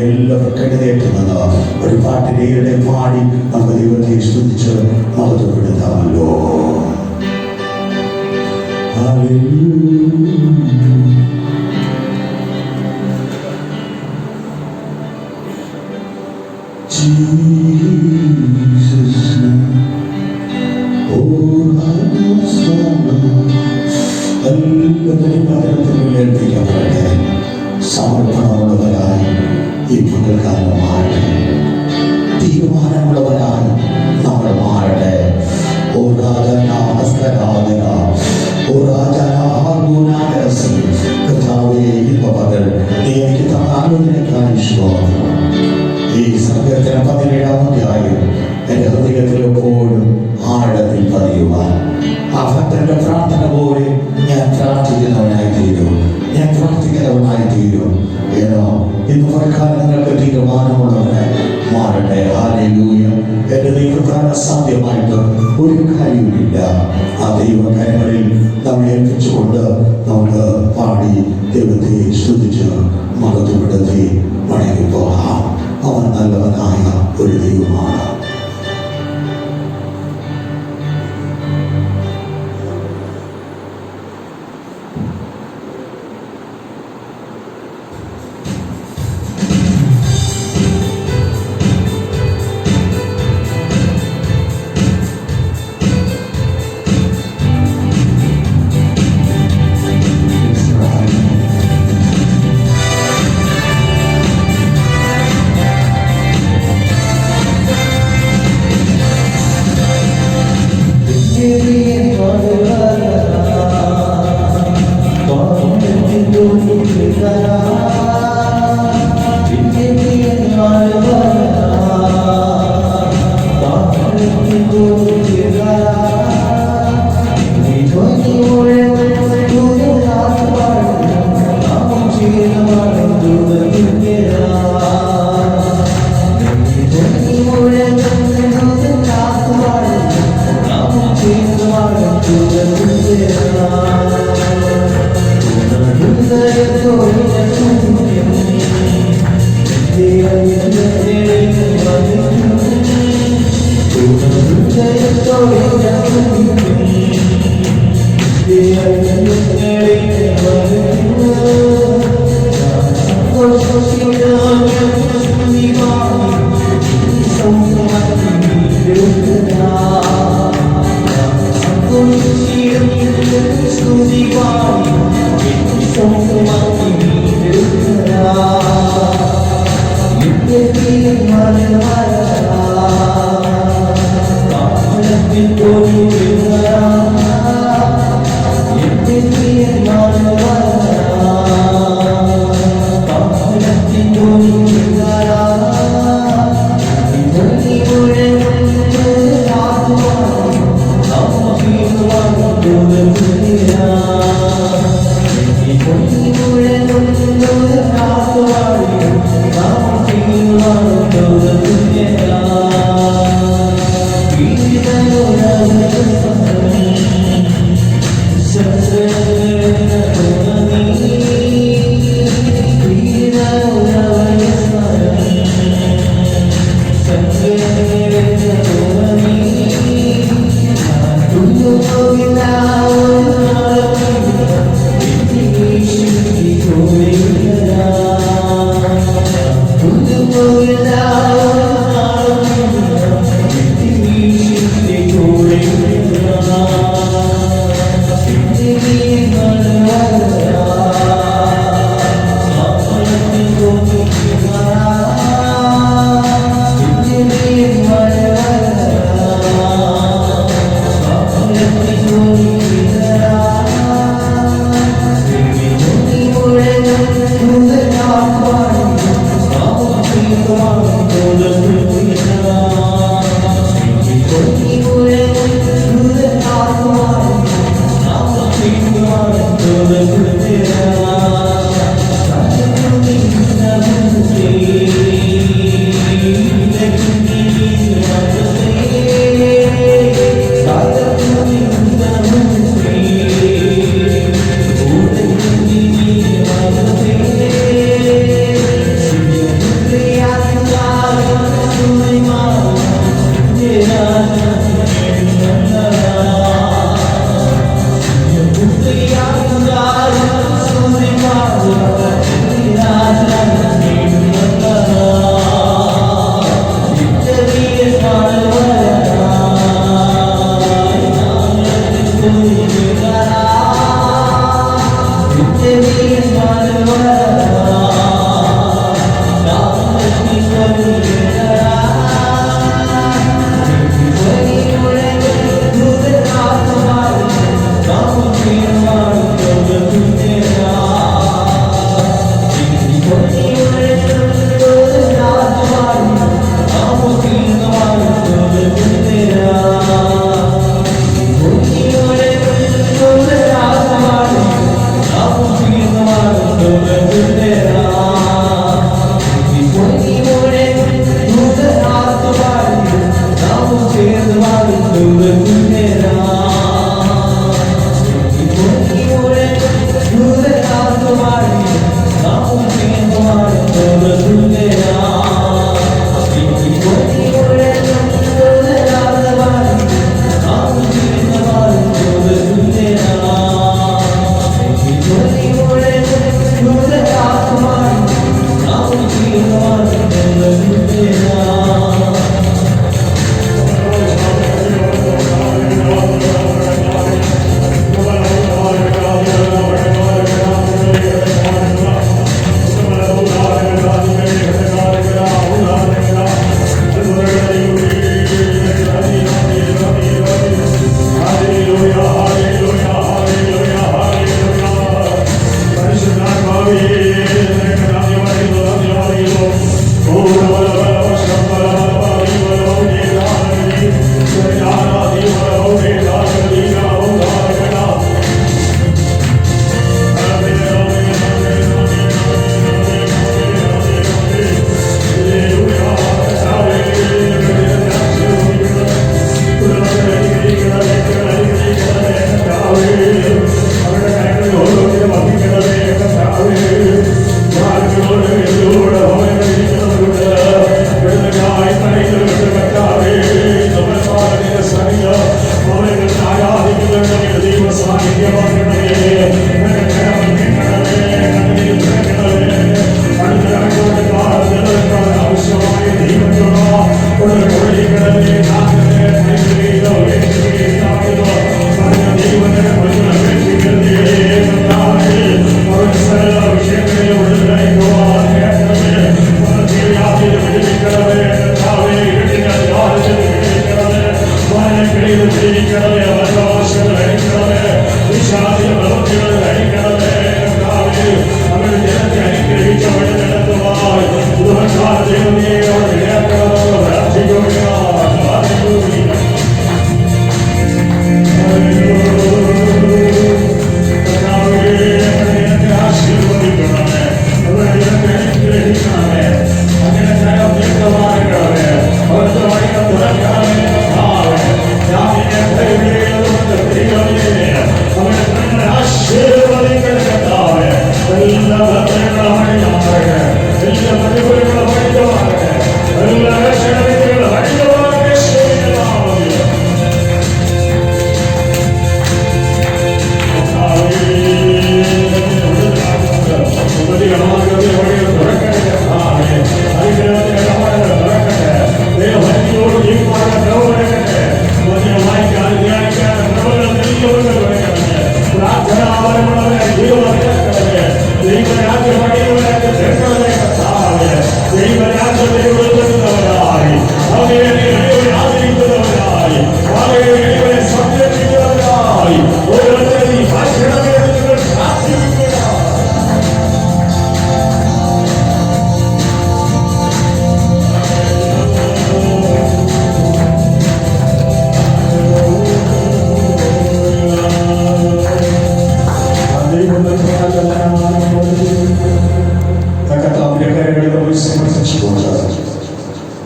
എല്ലാവർക്കും എഴുന്നേറ്റുന്നത് ഒരു പാട്ടിനെ പാടി നമുക്ക് ദൈവത്തെ സ്തുതിച്ച് മഹത്വപ്പെടുത്താമല്ലോ. സമർപ്പണമുള്ളവരായി ഈ പുനർകാലം മാറട്ടെ. തീരുമാനമുള്ളവരായി നമ്മൾ മാറട്ടെ. ഓ രാജനാസ്കരാധന, ഓ രാജനാഹാർഗുനാരസി. കർത്താവേ, ഇന്ന് പകൽ നീ എനിക്ക് തന്ന ആലോചനയ്ക്കായി സ്തോത്രം. ഈ സങ്കീർത്തനം 17-ാം അധ്യായം എൻ്റെ ഹൃദയത്തിൽ എപ്പോഴും ആഴത്തിൽ പതിയുവാൻ ആ ഭക്തന്റെ പ്രാർത്ഥന പോലെ ഞാൻ പ്രാർത്ഥിക്കുന്നവനായി തീരും. ഞാൻ പ്രാർത്ഥിക്കുന്നവനായി തീരും. ഏനോ ഇന്ന് പലക്കാലം നിങ്ങൾക്ക് തീരുമാനമുള്ളവനായി മാറട്ടെ. ഹല്ലേലൂയ, എൻ്റെ ദൈവത്താൽ അസാധ്യമായിട്ട് ഒരു കാര്യവുമില്ല. ആ ദൈവകാര്യങ്ങളിൽ നമ്മെ ഏൽപ്പിച്ചുകൊണ്ട് നമുക്ക് പാടി ദൈവത്തെ സ്തുതിച്ച് മഹത്വപ്പെടുത്തി മടങ്ങി പോകാം. അവൻ നല്ലവനായ ഒരു ദൈവമാണ്. Yeah.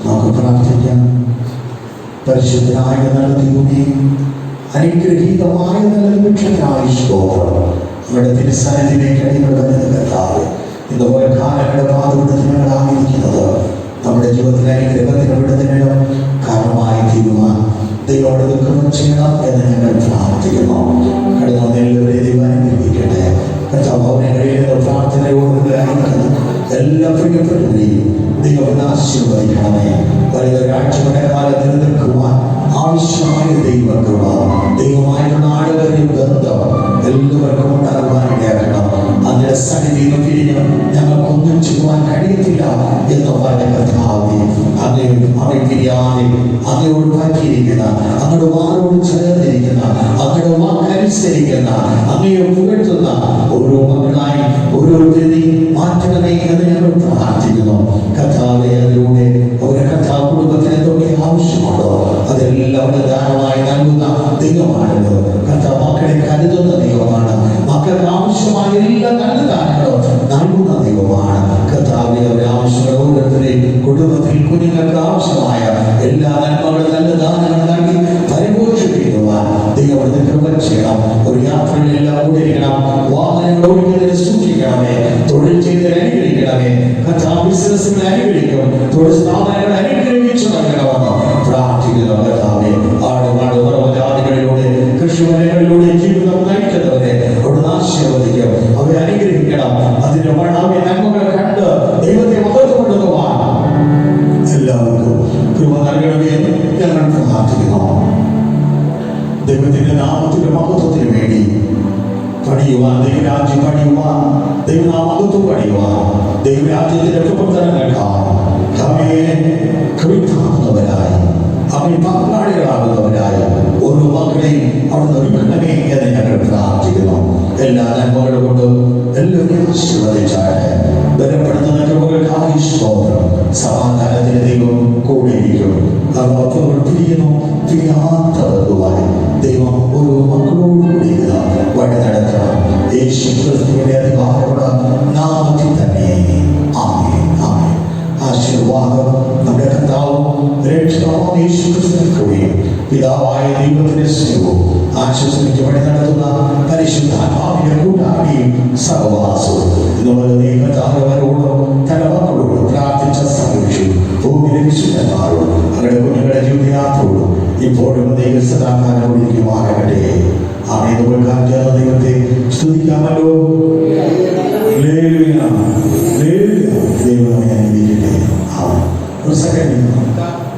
നമുക്ക് പ്രാർത്ഥിക്കാം. പരിശുദ്ധനായ നല്ല ദൈവമേ, അനുഗ്രഹീതമായ നല്ല നിമിഷത്തിനായി സ്തോത്രം. നമ്മുടെ തിരുസന്നിധിയിലേക്ക് അടികൾ വരുന്നത് കർത്താവേ, ഇതുപോലെ കാലങ്ങളുടെ പാതവിടുന്നതിനായിരിക്കുന്നത് നമ്മുടെ ജീവിതത്തിലെ അനുഗ്രഹത്തിന് വിടുന്നതിനും കാരണമായി തീരുവാൻ ദൈവത്തോട് ദുഃഖം ചെയ്യണം എന്ന് ഞങ്ങൾ പ്രാർത്ഥിക്കുന്നു. കടന്നു എല്ലാവരെയും ദൈവം അനുഗ്രഹിക്കട്ടെ. ഭവനങ്ങളിൽ പ്രാർത്ഥനയോട് എല്ലാ പ്രിയപ്പെട്ടവരെയും ദൈവം ആശീർവദിക്കണമേ. വലിയൊരാഴ്ചയുടെ കാലത്ത് നിൽക്കുവാൻ ആവശ്യമായ ദൈവകൃപ, ദൈവമായിട്ടുള്ള ആളുകളുടെ ബന്ധം എല്ലാവർക്കും ഉണ്ടാകുവാൻ ഇടയാക്കണം. അങ്ങനെ സന്നിധിയിൽ നിന്ന് പിരിഞ്ഞ് ഞങ്ങൾക്കൊന്നും ചെയ്യുവാൻ കഴിയത്തില്ല എന്ന് പറഞ്ഞ കർത്താവേ, അങ്ങേ പിരിയാതെ അങ്ങയോട് പറ്റിയിരിക്കുന്ന, അങ്ങയുടെ വാരോട് ചേർന്നിരിക്കുന്ന, അങ്ങയുടെ വാക്കനുസരിക്കുന്ന, അങ്ങയെ പുകഴ്ത്തുന്ന ഓരോ മക്കളായി ഓരോരുത്തരെ മാറ്റണമേ എന്ന് ഞങ്ങൾ പ്രാർത്ഥിക്കുന്നു. കർത്താവേ, അതിലൂടെ അവരുടെ കർത്താവ് കുടുംബത്തിന് എന്തൊക്കെ ആവശ്യമുണ്ടോ അതെല്ലാം ദാനമായി നൽകുന്ന ദൈവമാണല്ലോ. കർത്താവ് മക്കളെ കരുതുന്ന ദൈവമാണ്. മക്കൾക്ക് ആവശ്യമായ എല്ലാ നല്ല ദാനങ്ങളും നൽകുന്ന ദൈവമാണ്. കർത്താവെ, അവരുടെ ആവശ്യങ്ങൾ ഓരോരുത്തരെയും കുടുംബത്തിൽ കുഞ്ഞുങ്ങൾക്ക് ആവശ്യമായ എല്ലാ നന്മകളും നല്ല ദാനങ്ങൾ നൽകി പരിപോഷിപ്പിക്കുവാൻ ദൈവത്തിന് കൃപ ചെയ്യണം. ഒരു യാത്രയിലെല്ലാം കൂടിയിരിക്കണം. വാഹനങ്ങൾ ഓടിക്കുന്നതിന് സൂക്ഷിക്കണമേ. തൊഴിൽ ചെയ്തതിന് അനുഗ്രഹിക്കണമേ. കർത്താവ് ബിസിനസ്സുകളെ അനുഗ്രഹിക്കും. തൊഴിൽ സ്ഥാപനങ്ങൾ അനുഗ്രഹിച്ചു നൽകണമെന്ന് പ്രാർത്ഥിക്കുന്നു. കർത്താവെ, ആടുമാടുജാതികളിലൂടെ കൃഷിമലകളിലൂടെ ജീവിതം നയിക്കുന്നവരെ അവിടുന്ന് ആശീർവദിക്കും. അവരെ അനുഗ്രഹിക്കണം. അതിന്റെ മഴാവിയ നന്മകൾ കണ്ട് ദൈവത്തെ മഹത്വപ്പെടുത്തുവാൻ എല്ലാവർക്കും കൃപ നൽകണമേ എന്ന് ഞങ്ങൾ പ്രാർത്ഥിക്കുന്നു. ദൈവത്തിന്റെ നാമത്തിന്റെ മഹത്വത്തിന് വേണ്ടി പണിയുവാൻ, ദൈവരാജ്യം പണിയുവാൻ, ദൈവനാമത്വം പണിയുവാൻ, ദൈവരാജ്യത്തിന്റെ പ്രവർത്തനങ്ങൾക്കായി കവിതാകുന്നവരായി അവൻ പങ്കാളികളാകുന്നവരായി ഓരോ മക്കളെയും അവിടുന്ന് ഒരുക്കണമേ എന്ന് ഞങ്ങൾ പ്രാർത്ഥിക്കുന്നു. എല്ലാ നന്മകളും കൊണ്ട് എല്ലാവരെയും ആശീർവദിച്ചാട്ടെ. ബലപ്പെടുത്തുന്ന കൃപകൾക്കായി സ്തോത്രം. സമാധാനത്തിന് ദൈവം കൂടെയിരിക്കും. അവർ പിരിയുന്നു, പിരിയാത്തതുമായി ദൈവം ഓരോ മക്കളോട് കൂടി വഴി നടത്തണം. യേശു ക്രിസ്തുവിന്റെ അധികാരമുള്ള നാമത്തിൽ തന്നെ ആമേൻ, ആമേൻ. ആശീർവാദം നമ്മുടെ കർത്താവും രക്ഷിതാവായ യേശു ക്രിസ്തുവിന്റെ കൃപയും പിതാവായ ദൈവത്തിന്റെ സ്നേഹവും ആശ്വസിപ്പിച്ച് വഴി നടത്തുന്ന പരിശുദ്ധാത്മാവിന്റെ കൂട്ടാളിയും സഹവാസവും ഇതുപോലെ ദൈവത്താരവരോടും തന്റെ മക്കളോടും പ്രാർത്ഥിച്ച സഹിച്ചു ഭൂമിയിലെ വിശുദ്ധന്മാരോടും അവരുടെ കുഞ്ഞുങ്ങളുടെ ജീവിതയാത്രയോടും ഇപ്പോഴും ദൈവസദാകാരമാകട്ടെ. ആമേൻ. ദൈവത്തെ സ്തുതിക്കാമല്ലോ. ദൈവം അനുഗ്രഹിക്കട്ടെ. ഒരു സെക്കൻഡ്